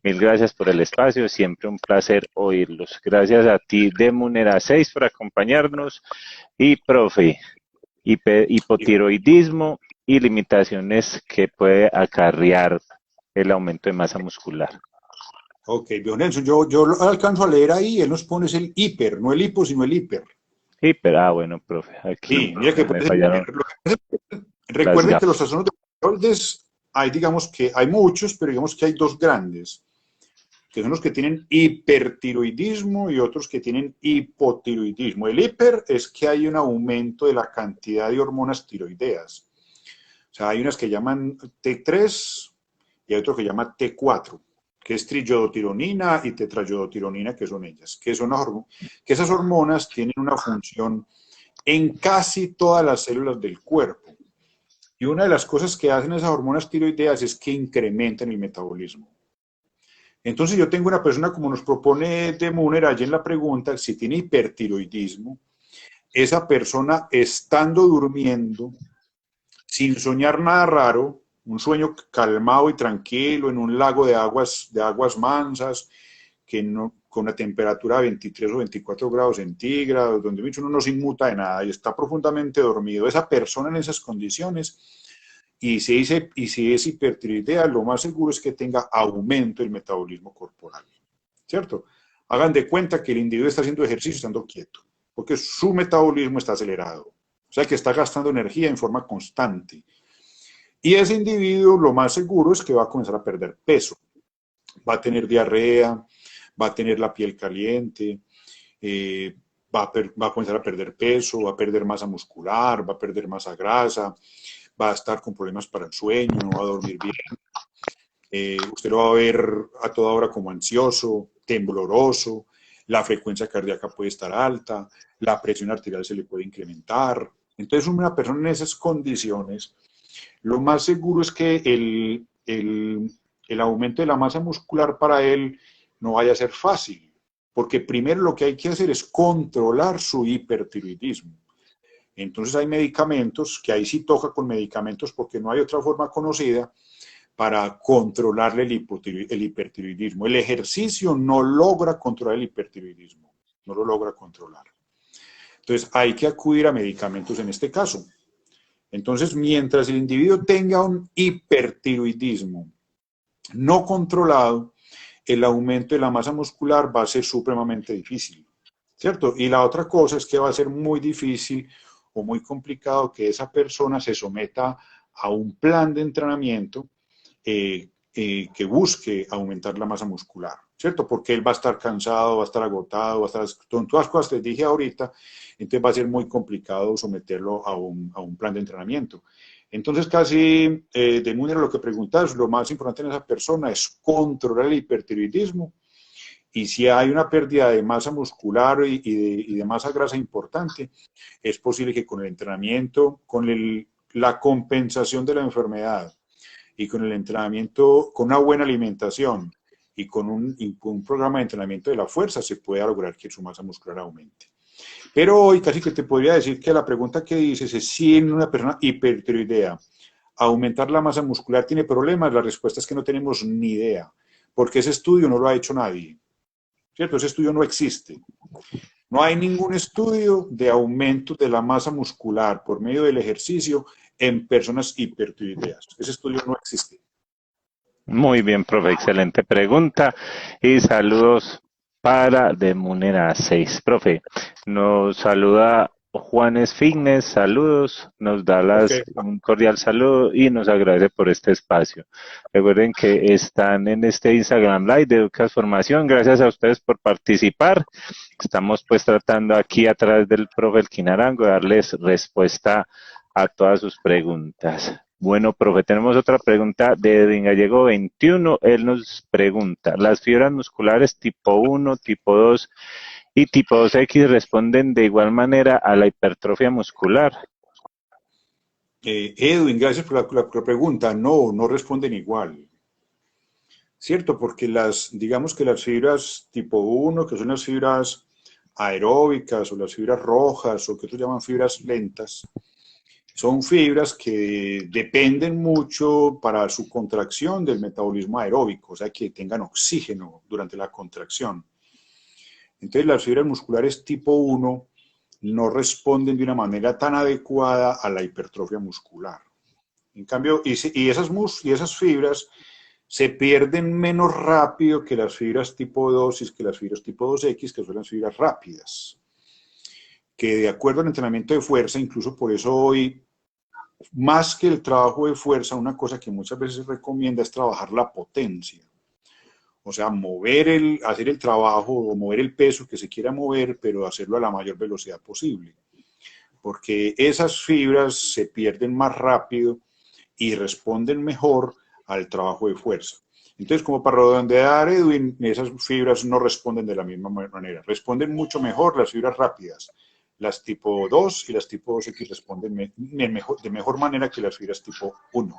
Mil gracias por el espacio, siempre un placer oírlos. Gracias a ti, Demunera 6, por acompañarnos. Y, profe, hipotiroidismo y limitaciones que puede acarrear el aumento de masa muscular.
Ok, viejo Nelson, yo lo alcanzo a leer ahí, él nos pone es el hiper, no el hipo, sino el hiper.
Bueno, profe, aquí
Sí, mira que
me
puede ser
fallaron
hiper.
las
Recuerden que los
gafas.
trastornos de tiroides hay, digamos que hay muchos, pero digamos que hay dos grandes, que son los que tienen hipertiroidismo y otros que tienen hipotiroidismo. El hiper es que hay un aumento de la cantidad de hormonas tiroideas. O sea, hay unas que llaman T3 y hay otro que llama T4, que es triyodotironina y tetrayodotironina, que son ellas, que esas hormonas tienen una función en casi todas las células del cuerpo. Y una de las cosas que hacen esas hormonas tiroideas es que incrementan el metabolismo. Entonces yo tengo una persona, como nos propone de Muner allí en la pregunta, si tiene hipertiroidismo, esa persona estando durmiendo, sin soñar nada raro, un sueño calmado y tranquilo en un lago de aguas mansas, que no, con una temperatura de 23 o 24 grados centígrados, donde uno no se inmuta de nada y está profundamente dormido. Esa persona en esas condiciones, y si es hipertiroidea, lo más seguro es que tenga aumento del metabolismo corporal, ¿cierto? Hagan de cuenta que el individuo está haciendo ejercicio estando quieto, porque su metabolismo está acelerado, o sea que está gastando energía en forma constante. Y ese individuo lo más seguro es que va a comenzar a perder peso, va a tener diarrea, va a tener la piel caliente, va a comenzar a perder peso, va a perder masa muscular, va a perder masa grasa, va a estar con problemas para el sueño, no va a dormir bien. Usted lo va a ver a toda hora como ansioso, tembloroso, la frecuencia cardíaca puede estar alta, la presión arterial se le puede incrementar. Entonces, una persona en esas condiciones, lo más seguro es que el aumento de la masa muscular para él no vaya a ser fácil, porque primero lo que hay que hacer es controlar su hipertiroidismo. Entonces hay medicamentos, que ahí sí toca con medicamentos porque no hay otra forma conocida para controlarle el hipertiroidismo. El ejercicio no logra controlar el hipertiroidismo, no lo logra controlar. Entonces hay que acudir a medicamentos en este caso. Entonces, mientras el individuo tenga un hipertiroidismo no controlado, el aumento de la masa muscular va a ser supremamente difícil, ¿cierto? Y la otra cosa es que va a ser muy difícil o muy complicado que esa persona se someta a un plan de entrenamiento que busque aumentar la masa muscular, ¿cierto? Porque él va a estar cansado, va a estar agotado, va a estar con todas las cosas que les dije ahorita, entonces va a ser muy complicado someterlo a un plan de entrenamiento. Entonces, casi de manera lo que preguntas, lo más importante en esa persona es controlar el hipertiroidismo, y si hay una pérdida de masa muscular y de masa grasa importante, es posible que con el entrenamiento, la compensación de la enfermedad y con el entrenamiento, con una buena alimentación y con un programa de entrenamiento de la fuerza, se pueda lograr que su masa muscular aumente. Pero hoy casi que te podría decir que la pregunta que dices es si en una persona hipertiroidea aumentar la masa muscular tiene problemas. La respuesta es que no tenemos ni idea, porque ese estudio no lo ha hecho nadie, ¿cierto? Ese estudio no existe. No hay ningún estudio de aumento de la masa muscular por medio del ejercicio en personas hipertiroideas. Ese estudio no existe.
Muy bien, profe, excelente pregunta. Y saludos para Demunera 6. Profe, nos saluda Juanes Fitness, saludos, nos da
Ok.
un cordial saludo y nos agradece por este espacio. Recuerden que están en este Instagram Live de Educas Formación. Gracias a ustedes por participar. Estamos pues tratando aquí a través del profe Elkin Arango de darles respuesta a todas sus preguntas. Bueno, profe, tenemos otra pregunta de Edwin Gallego 21. Él nos pregunta, ¿las fibras musculares tipo 1, tipo 2 y tipo 2X responden de igual manera a la hipertrofia muscular?
Edwin, gracias por la pregunta. No, no responden igual. ¿cierto? Porque digamos que las fibras tipo 1, que son las fibras aeróbicas o las fibras rojas o que otros llaman fibras lentas, son fibras que dependen mucho para su contracción del metabolismo aeróbico, o sea, que tengan oxígeno durante la contracción. Entonces, las fibras musculares tipo 1 no responden de una manera tan adecuada a la hipertrofia muscular. En cambio, esas fibras se pierden menos rápido que las fibras tipo 2 y que las fibras tipo 2X, que son las fibras rápidas. Que de acuerdo al entrenamiento de fuerza, incluso por eso hoy, más que el trabajo de fuerza, una cosa que muchas veces se recomienda es trabajar la potencia. O sea, hacer el trabajo o mover el peso que se quiera mover, pero hacerlo a la mayor velocidad posible. Porque esas fibras se pierden más rápido y responden mejor al trabajo de fuerza. Entonces, como para redondear, Edwin, esas fibras no responden de la misma manera. Responden mucho mejor las fibras rápidas. Las tipo 2 y las tipo 2X responden de mejor manera que las fibras tipo 1.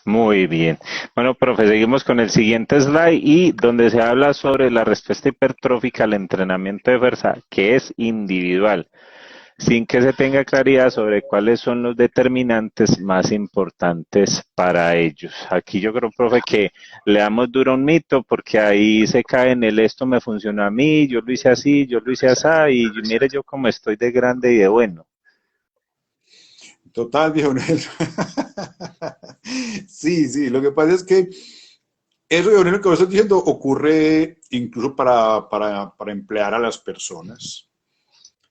Muy bien. Bueno, profe, seguimos con el siguiente slide y donde se habla sobre la respuesta hipertrófica al entrenamiento de fuerza, que es individual, sin que se tenga claridad sobre cuáles son los determinantes más importantes para ellos. Aquí yo creo, profe, que le damos duro a un mito porque ahí se cae en el esto me funcionó a mí, yo lo hice así, yo lo hice así y mire yo cómo estoy de grande y de bueno.
Total, viejo Nelson. Sí, sí, lo que pasa es que eso, viejo Nelson, que vos estás diciendo ocurre incluso para emplear a las personas.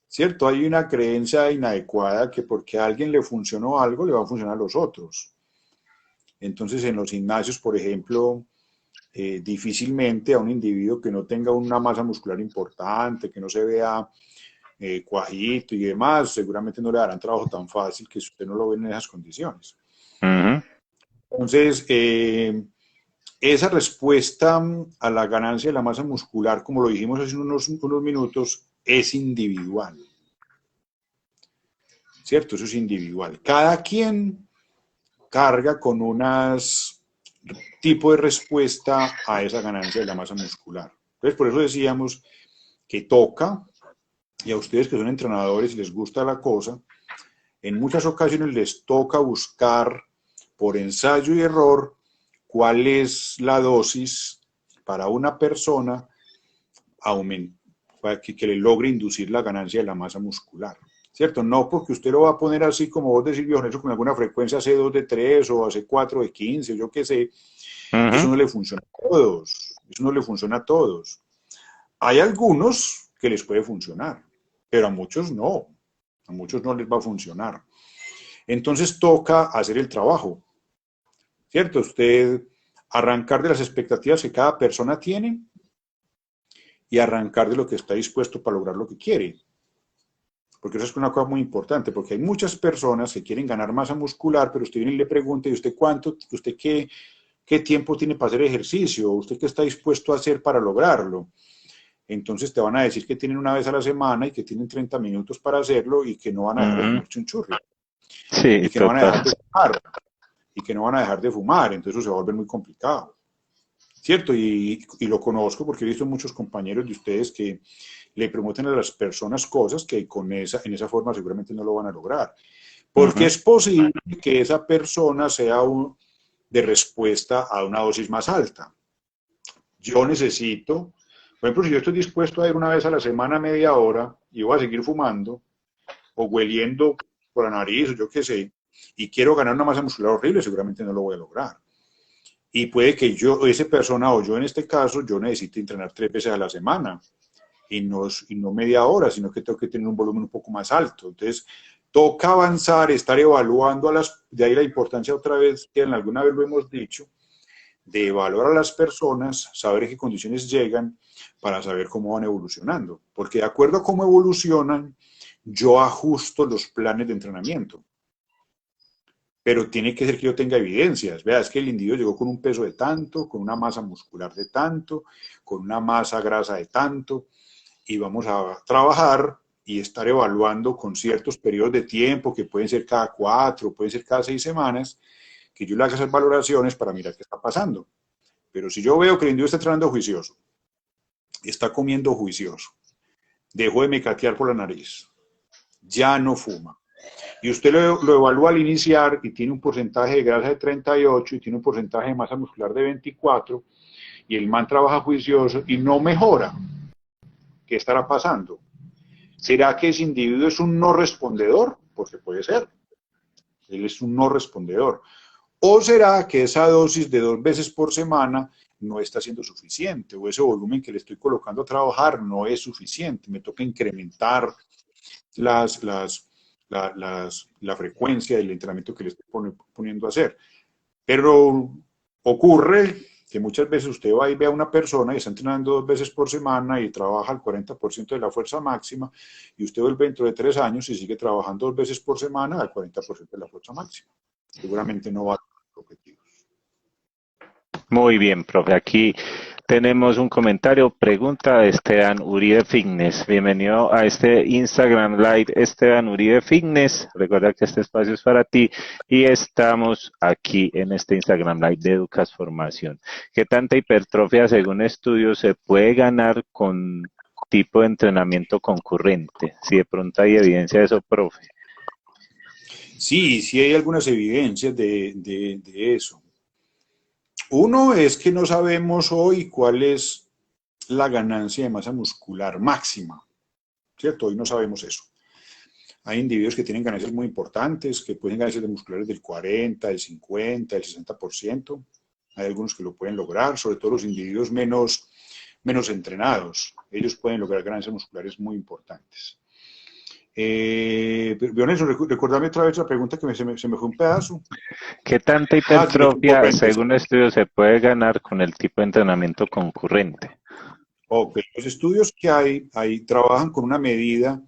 ¿Cierto? Hay una creencia inadecuada que porque a alguien le funcionó algo, le va a funcionar a los otros. Entonces, en los gimnasios, por ejemplo, difícilmente a un individuo que no tenga una masa muscular importante, que no se vea cuajito y demás, seguramente no le darán trabajo tan fácil que usted no lo ve en esas condiciones. Entonces, esa respuesta a la ganancia de la masa muscular, como lo dijimos hace unos minutos, es individual. ¿Cierto? Eso es individual. Cada quien carga con unas tipo de respuesta a esa ganancia de la masa muscular. Entonces, por eso decíamos que toca, y a ustedes que son entrenadores y les gusta la cosa, en muchas ocasiones les toca buscar por ensayo y error cuál es la dosis para una persona para que le logre inducir la ganancia de la masa muscular. ¿Cierto? No porque usted lo va a poner así como vos decís, viejo Nelson, con alguna frecuencia hace 2 de 3 o hace 4 de 15, yo qué sé, eso no le funciona a todos, eso no le funciona a todos. Hay algunos que les puede funcionar, pero a muchos no les va a funcionar. Entonces toca hacer el trabajo, ¿cierto? Usted arrancar de las expectativas que cada persona tiene y arrancar de lo que está dispuesto para lograr lo que quiere. Porque eso es una cosa muy importante, porque hay muchas personas que quieren ganar masa muscular, pero usted viene y le pregunta, ¿y usted qué tiempo tiene para hacer ejercicio? ¿Usted qué está dispuesto a hacer para lograrlo? Entonces te van a decir que tienen una vez a la semana y que tienen 30 minutos para hacerlo y que no van a dejar de comerse un churro.
Sí,
Y que no van a dejar de fumar. Y que no van a dejar de fumar. Entonces eso se va a volver muy complicado. ¿Cierto? Y lo conozco porque he visto muchos compañeros de ustedes que le prometen a las personas cosas que en esa forma seguramente no lo van a lograr. Porque es posible que esa persona sea de respuesta a una dosis más alta. Yo necesito, por ejemplo, si yo estoy dispuesto a ir una vez a la semana media hora y voy a seguir fumando o hueliendo por la nariz o yo qué sé, y quiero ganar una masa muscular horrible, seguramente no lo voy a lograr. Y puede que esa persona o yo en este caso, yo necesite entrenar 3 veces a la semana y no media hora, sino que tengo que tener un volumen un poco más alto. Entonces, toca avanzar, estar evaluando de ahí la importancia otra vez, que alguna vez lo hemos dicho, de evaluar a las personas, saber en qué condiciones llegan para saber cómo van evolucionando. Porque de acuerdo a cómo evolucionan, yo ajusto los planes de entrenamiento. Pero tiene que ser que yo tenga evidencias. Vea, es que el individuo llegó con un peso de tanto, con una masa muscular de tanto, con una masa grasa de tanto, y vamos a trabajar y estar evaluando con ciertos periodos de tiempo, que pueden ser cada 4, pueden ser cada 6 semanas, que yo le haga esas valoraciones para mirar qué está pasando. Pero si yo veo que el individuo está entrenando juicioso, está comiendo juicioso, dejó de mecatear por la nariz, ya no fuma, y usted lo evalúa al iniciar y tiene un porcentaje de grasa de 38 y tiene un porcentaje de masa muscular de 24, y el man trabaja juicioso y no mejora, ¿qué estará pasando? ¿Será que ese individuo es un no respondedor? Porque puede ser. Él es un no respondedor. ¿O será que esa dosis de 2 veces por semana no está siendo suficiente? ¿O ese volumen que le estoy colocando a trabajar no es suficiente? Me toca incrementar la frecuencia del entrenamiento que le estoy poniendo a hacer. Pero ocurre que muchas veces usted va y ve a una persona y está entrenando 2 veces por semana y trabaja al 40% de la fuerza máxima, y usted vuelve dentro de 3 años y sigue trabajando 2 veces por semana al 40% de la fuerza máxima. Seguramente no va a tener objetivos.
Muy bien, profe. Aquí tenemos un comentario, pregunta de Esteban Uribe Fitness. Bienvenido a este Instagram Live, Esteban Uribe Fitness. Recuerda que este espacio es para ti y estamos aquí en este Instagram Live de Educas Formación. ¿Qué tanta hipertrofia, según estudios, se puede ganar con tipo de entrenamiento concurrente? Si de pronto hay evidencia de eso, profe.
Sí, sí hay algunas evidencias de eso. Uno es que no sabemos hoy cuál es la ganancia de masa muscular máxima, ¿cierto? Hoy no sabemos eso. Hay individuos que tienen ganancias muy importantes, que pueden ganancias de musculares del 40, del 50, del 60%. Hay algunos que lo pueden lograr, sobre todo los individuos menos entrenados. Ellos pueden lograr ganancias musculares muy importantes. Nelson, recuérdame otra vez la pregunta que se me fue un pedazo.
¿Qué tanta hipertrofia, según estudios, se puede ganar con el tipo de entrenamiento concurrente?
Ok, los estudios que hay trabajan con una medida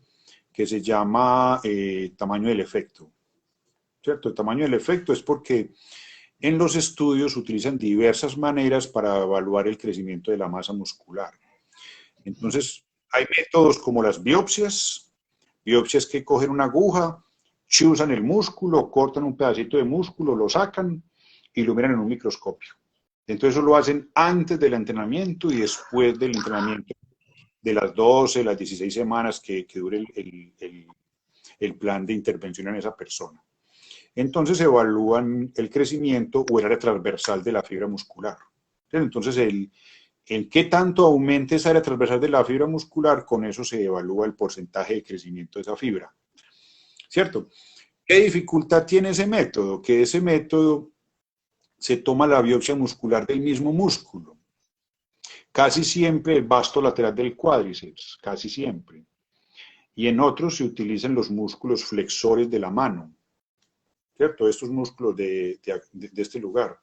que se llama tamaño del efecto, ¿cierto? El tamaño del efecto es porque en los estudios utilizan diversas maneras para evaluar el crecimiento de la masa muscular. Entonces, hay métodos como las biopsias que cogen una aguja, chusan el músculo, cortan un pedacito de músculo, lo sacan y lo miran en un microscopio. Entonces, eso lo hacen antes del entrenamiento y después del entrenamiento, de las 12, las 16 semanas que dure el plan de intervención en esa persona. Entonces evalúan el crecimiento o el área transversal de la fibra muscular. Entonces, el qué tanto aumente esa área transversal de la fibra muscular, con eso se evalúa el porcentaje de crecimiento de esa fibra. ¿Cierto? ¿Qué dificultad tiene ese método? Que ese método se toma la biopsia muscular del mismo músculo. Casi siempre el vasto lateral del cuádriceps, casi siempre. Y en otros se utilizan los músculos flexores de la mano, ¿cierto? Estos músculos de este lugar.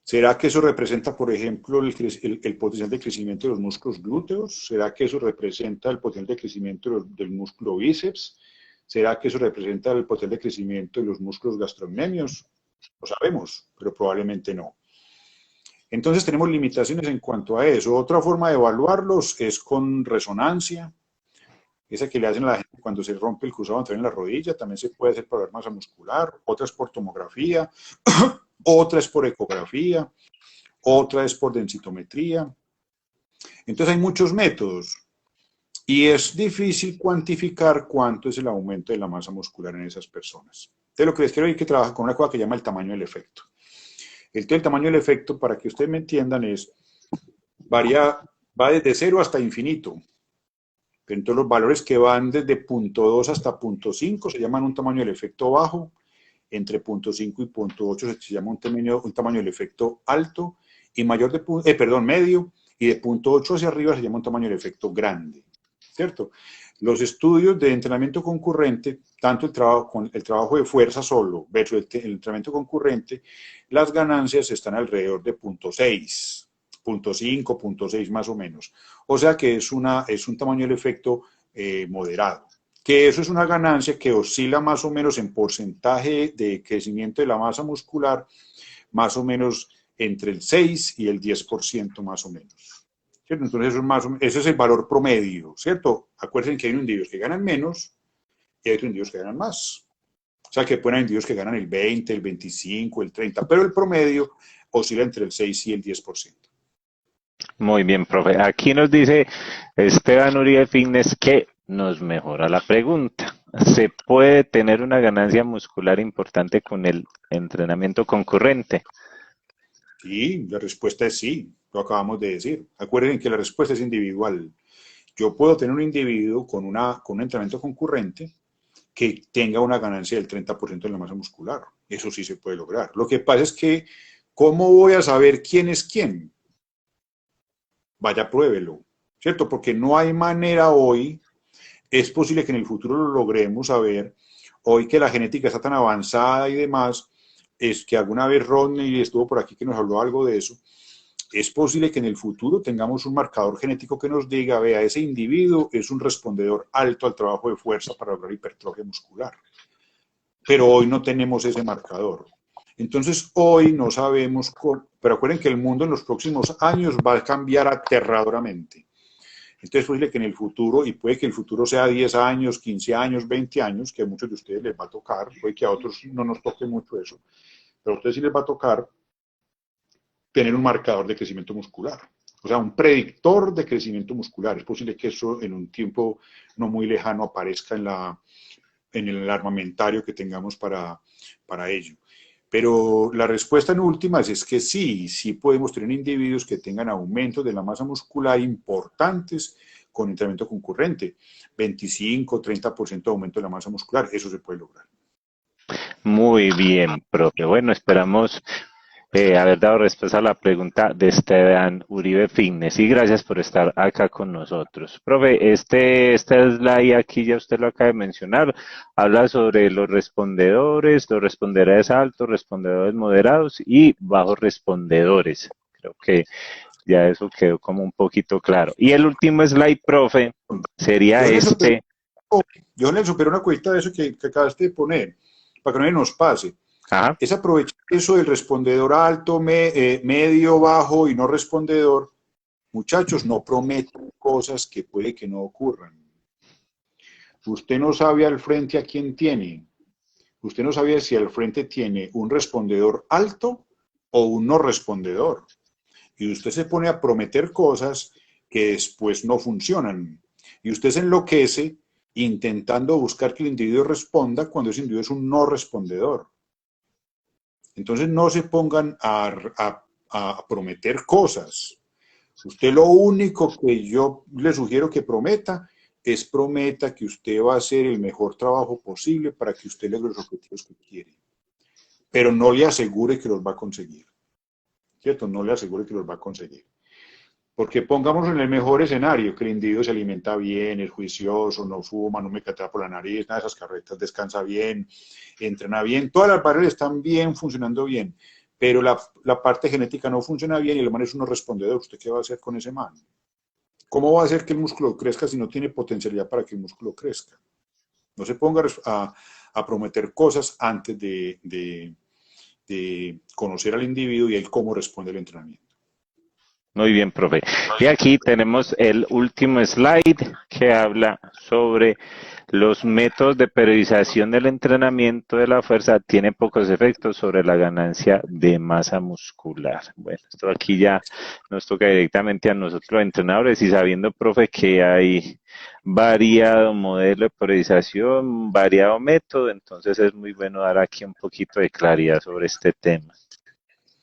¿Será que eso representa, por ejemplo, el potencial de crecimiento de los músculos glúteos? ¿Será que eso representa el potencial de crecimiento del músculo bíceps? ¿Será que eso representa el potencial de crecimiento de los músculos gastrocnemios? Lo sabemos, pero probablemente no. Entonces tenemos limitaciones en cuanto a eso. Otra forma de evaluarlos es con resonancia, esa que le hacen a la gente cuando se rompe el cruzado anterior en la rodilla. También se puede hacer para ver masa muscular. Otra es por tomografía, otra es por ecografía, otra es por densitometría. Entonces hay muchos métodos y es difícil cuantificar cuánto es el aumento de la masa muscular en esas personas. Entonces lo que les quiero decir es que trabaja con una cosa que llama el tamaño del efecto. El tamaño del efecto, para que ustedes me entiendan, va desde 0 hasta infinito. Entonces los valores que van desde 0.2 hasta 0.5 se llaman un tamaño del efecto bajo, entre 0.5 y 0.8 se llama un tamaño del efecto alto, y medio, y de 0.8 hacia arriba se llama un tamaño del efecto grande, ¿cierto? Los estudios de entrenamiento concurrente, tanto el trabajo de fuerza solo versus el entrenamiento concurrente, las ganancias están alrededor de 0.6, 0.5, 0.6 más o menos. O sea que es un tamaño del efecto moderado. Que eso es una ganancia que oscila más o menos en porcentaje de crecimiento de la masa muscular, más o menos entre el 6 y el 10% más o menos. ¿Cierto? Entonces ese es el valor promedio, ¿cierto? Acuérdense que hay individuos que ganan menos y hay otros individuos que ganan más. O sea que pueden haber individuos que ganan el 20, el 25, el 30, pero el promedio oscila entre el 6 y el 10%.
Muy bien, profe. Aquí nos dice Esteban Uribe Fitness que nos mejora la pregunta. ¿Se puede tener una ganancia muscular importante con el entrenamiento concurrente?
Sí, la respuesta es sí, lo acabamos de decir. Acuérdense que la respuesta es individual. Yo puedo tener un individuo con un entrenamiento concurrente que tenga una ganancia del 30% de la masa muscular. Eso sí se puede lograr. Lo que pasa es que, ¿cómo voy a saber quién es quién? Vaya, pruébelo, ¿cierto? Porque no hay manera hoy, es posible que en el futuro lo logremos saber, hoy que la genética está tan avanzada y demás, es que alguna vez Rodney estuvo por aquí que nos habló algo de eso, es posible que en el futuro tengamos un marcador genético que nos diga, vea, ese individuo es un respondedor alto al trabajo de fuerza para lograr hipertrofia muscular. Pero hoy no tenemos ese marcador. Entonces, hoy no sabemos, pero acuérdense que el mundo en los próximos años va a cambiar aterradoramente. Entonces, es posible que en el futuro, y puede que el futuro sea 10 años, 15 años, 20 años, que a muchos de ustedes les va a tocar, puede que a otros no nos toque mucho eso, pero a ustedes sí les va a tocar tener un marcador de crecimiento muscular. O sea, un predictor de crecimiento muscular. Es posible que eso en un tiempo no muy lejano aparezca en el armamentario que tengamos para ello. Pero la respuesta en últimas es que sí, sí podemos tener individuos que tengan aumentos de la masa muscular importantes con entrenamiento concurrente. 25, 30% de aumento de la masa muscular, eso se puede lograr.
Muy bien, profe. Bueno, esperamos haber dado respuesta a la pregunta de Esteban Uribe Fitness y gracias por estar acá con nosotros. Profe, este slide aquí ya usted lo acaba de mencionar, habla sobre los respondedores altos, respondedores moderados y bajos respondedores. Creo que ya eso quedó como un poquito claro. Y el último slide, profe, sería
Yo, Nelson,
este.
pero una cosita de eso que acabaste de poner, para que no nos pase.
Ajá.
Es aprovechar eso del respondedor alto, medio, bajo y no respondedor. Muchachos, no prometan cosas que puede que no ocurran. Usted no sabe al frente a quién tiene. Usted no sabe si al frente tiene un respondedor alto o un no respondedor. Y usted se pone a prometer cosas que después no funcionan. Y usted se enloquece intentando buscar que el individuo responda cuando ese individuo es un no respondedor. Entonces no se pongan a prometer cosas. Usted lo único que yo le sugiero que prometa es prometa que usted va a hacer el mejor trabajo posible para que usted logre los objetivos que quiere. Pero no le asegure que los va a conseguir. ¿Cierto? No le asegure que los va a conseguir. Porque pongamos en el mejor escenario, que el individuo se alimenta bien, es juicioso, no fuma, no me catea por la nariz, nada de esas carretas, descansa bien, entrena bien, todas las barreras están bien, funcionando bien, pero la parte genética no funciona bien y el man es uno respondedor. ¿Usted qué va a hacer con ese man? ¿Cómo va a hacer que el músculo crezca si no tiene potencialidad para que el músculo crezca? No se ponga a prometer cosas antes de conocer al individuo y él cómo responde al entrenamiento.
Muy bien, profe. Y aquí tenemos el último slide que habla sobre los métodos de periodización del entrenamiento de la fuerza. Tiene pocos efectos sobre la ganancia de masa muscular. Bueno, esto aquí ya nos toca directamente a nosotros los entrenadores y sabiendo, profe, que hay variado modelo de periodización, variado método, entonces es muy bueno dar aquí un poquito de claridad sobre este tema.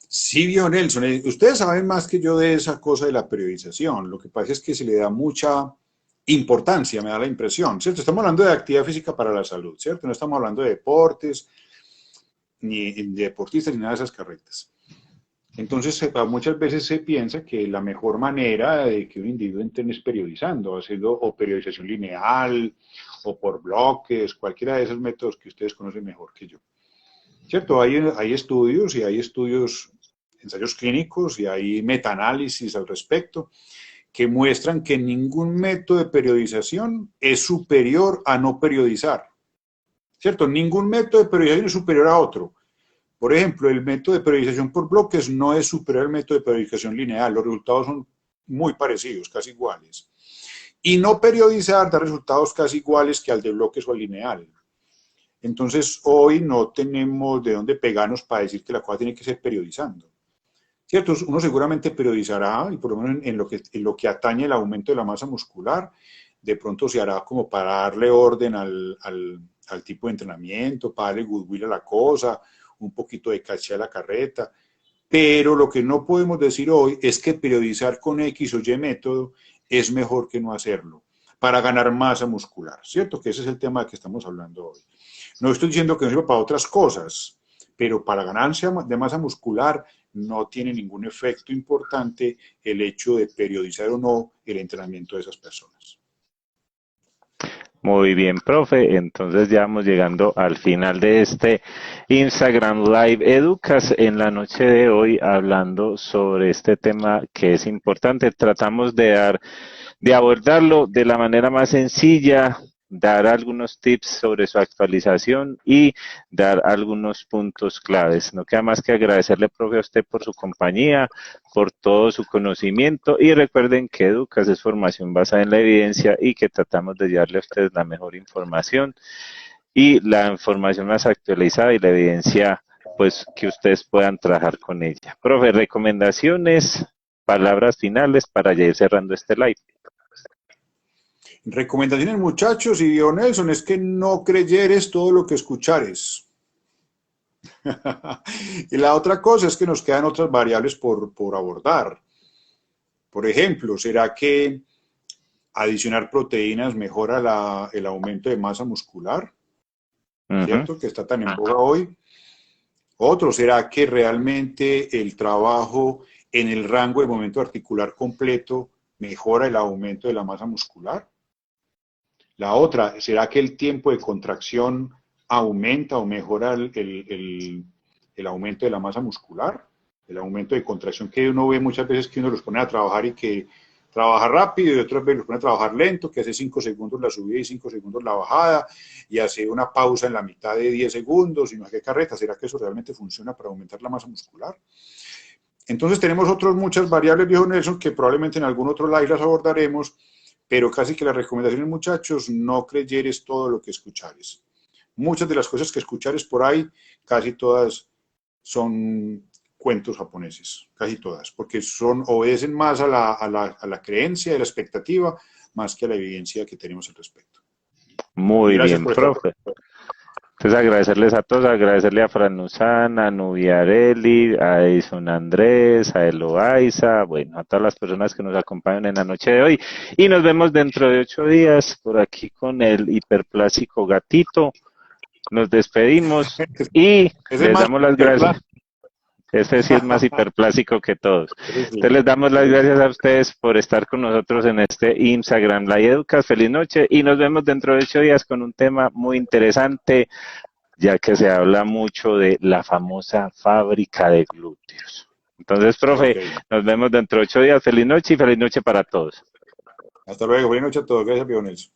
Sí, vio Nelson, ustedes saben más que yo de esa cosa de la periodización. Lo que pasa es que se le da mucha importancia, me da la impresión, ¿cierto? Estamos hablando de actividad física para la salud, ¿cierto? No estamos hablando de deportes, ni de deportistas, ni nada de esas carretas. Entonces, muchas veces se piensa que la mejor manera de que un individuo entrene es periodizando, haciendo o periodización lineal, o por bloques, cualquiera de esos métodos que ustedes conocen mejor que yo. ¿Cierto? Hay estudios y hay estudios, ensayos clínicos y hay metaanálisis al respecto que muestran que ningún método de periodización es superior a no periodizar. ¿Cierto? Ningún método de periodización es superior a otro. Por ejemplo, el método de periodización por bloques no es superior al método de periodización lineal. Los resultados son muy parecidos, casi iguales. Y no periodizar da resultados casi iguales que al de bloques o al lineal. Entonces, hoy no tenemos de dónde pegarnos para decir que la cosa tiene que ser periodizando. ¿cierto? Uno seguramente periodizará, y por lo menos en lo que atañe el aumento de la masa muscular, de pronto se hará como para darle orden al tipo de entrenamiento, para darle goodwill a la cosa, un poquito de caché a la carreta, pero lo que no podemos decir hoy es que periodizar con X o Y método es mejor que no hacerlo, para ganar masa muscular, ¿cierto? Que ese es el tema de que estamos hablando hoy. No estoy diciendo que no sirva para otras cosas, pero para ganancia de masa muscular no tiene ningún efecto importante el hecho de periodizar o no el entrenamiento de esas personas.
Muy bien, profe. Entonces ya vamos llegando al final de este Instagram Live Educas en la noche de hoy hablando sobre este tema que es importante. Tratamos de abordarlo de la manera más sencilla, dar algunos tips sobre su actualización y dar algunos puntos claves. No queda más que agradecerle, profe, a usted por su compañía, por todo su conocimiento y recuerden que Educas es formación basada en la evidencia y que tratamos de darle a ustedes la mejor información y la información más actualizada y la evidencia pues que ustedes puedan trabajar con ella. Profe, recomendaciones, palabras finales para ya ir cerrando este live.
Recomendaciones, muchachos, y Dion Nelson, es que no creyeres todo lo que escuchares. Y la otra cosa es que nos quedan otras variables por abordar. Por ejemplo, ¿será que adicionar proteínas mejora el aumento de masa muscular? ¿Cierto? Que está tan en boga hoy. Otro, ¿será que realmente el trabajo en el rango de movimiento articular completo mejora el aumento de la masa muscular? La otra, ¿será que el tiempo de contracción aumenta o mejora el aumento de la masa muscular? El aumento de contracción que uno ve muchas veces que uno los pone a trabajar y que trabaja rápido y otras veces los pone a trabajar lento, que hace 5 segundos la subida y 5 segundos la bajada y hace una pausa en la mitad de 10 segundos y no sé qué carreta. ¿Será que eso realmente funciona para aumentar la masa muscular? Entonces tenemos muchas variables, viejo Nelson, que probablemente en algún otro live las abordaremos, pero casi que las recomendaciones, muchachos, no creyeres todo lo que escuchares. Muchas de las cosas que escuchares por ahí, casi todas son cuentos japoneses, casi todas, porque obedecen más a la creencia y a la expectativa, más que a la evidencia que tenemos al respecto. Y
Muy
gracias
bien,
por estar.
profe. Entonces agradecerles a todos, agradecerle a Fran Luzana, a Nubiareli, a Edison Andrés, a Eloaiza, bueno, a todas las personas que nos acompañan en la noche de hoy. Y nos vemos dentro de 8 días por aquí con el hiperplástico gatito. Nos despedimos y les damos las gracias. Este sí es más hiperplástico que todos. Entonces les damos las gracias a ustedes por estar con nosotros en este Instagram Live Educas. Feliz noche y nos vemos dentro de 8 días con un tema muy interesante, ya que se habla mucho de la famosa fábrica de glúteos. Entonces, profe, nos vemos dentro de 8 días. Feliz noche y feliz noche para todos.
Hasta luego. Buenas noches a todos. Gracias, Nelson.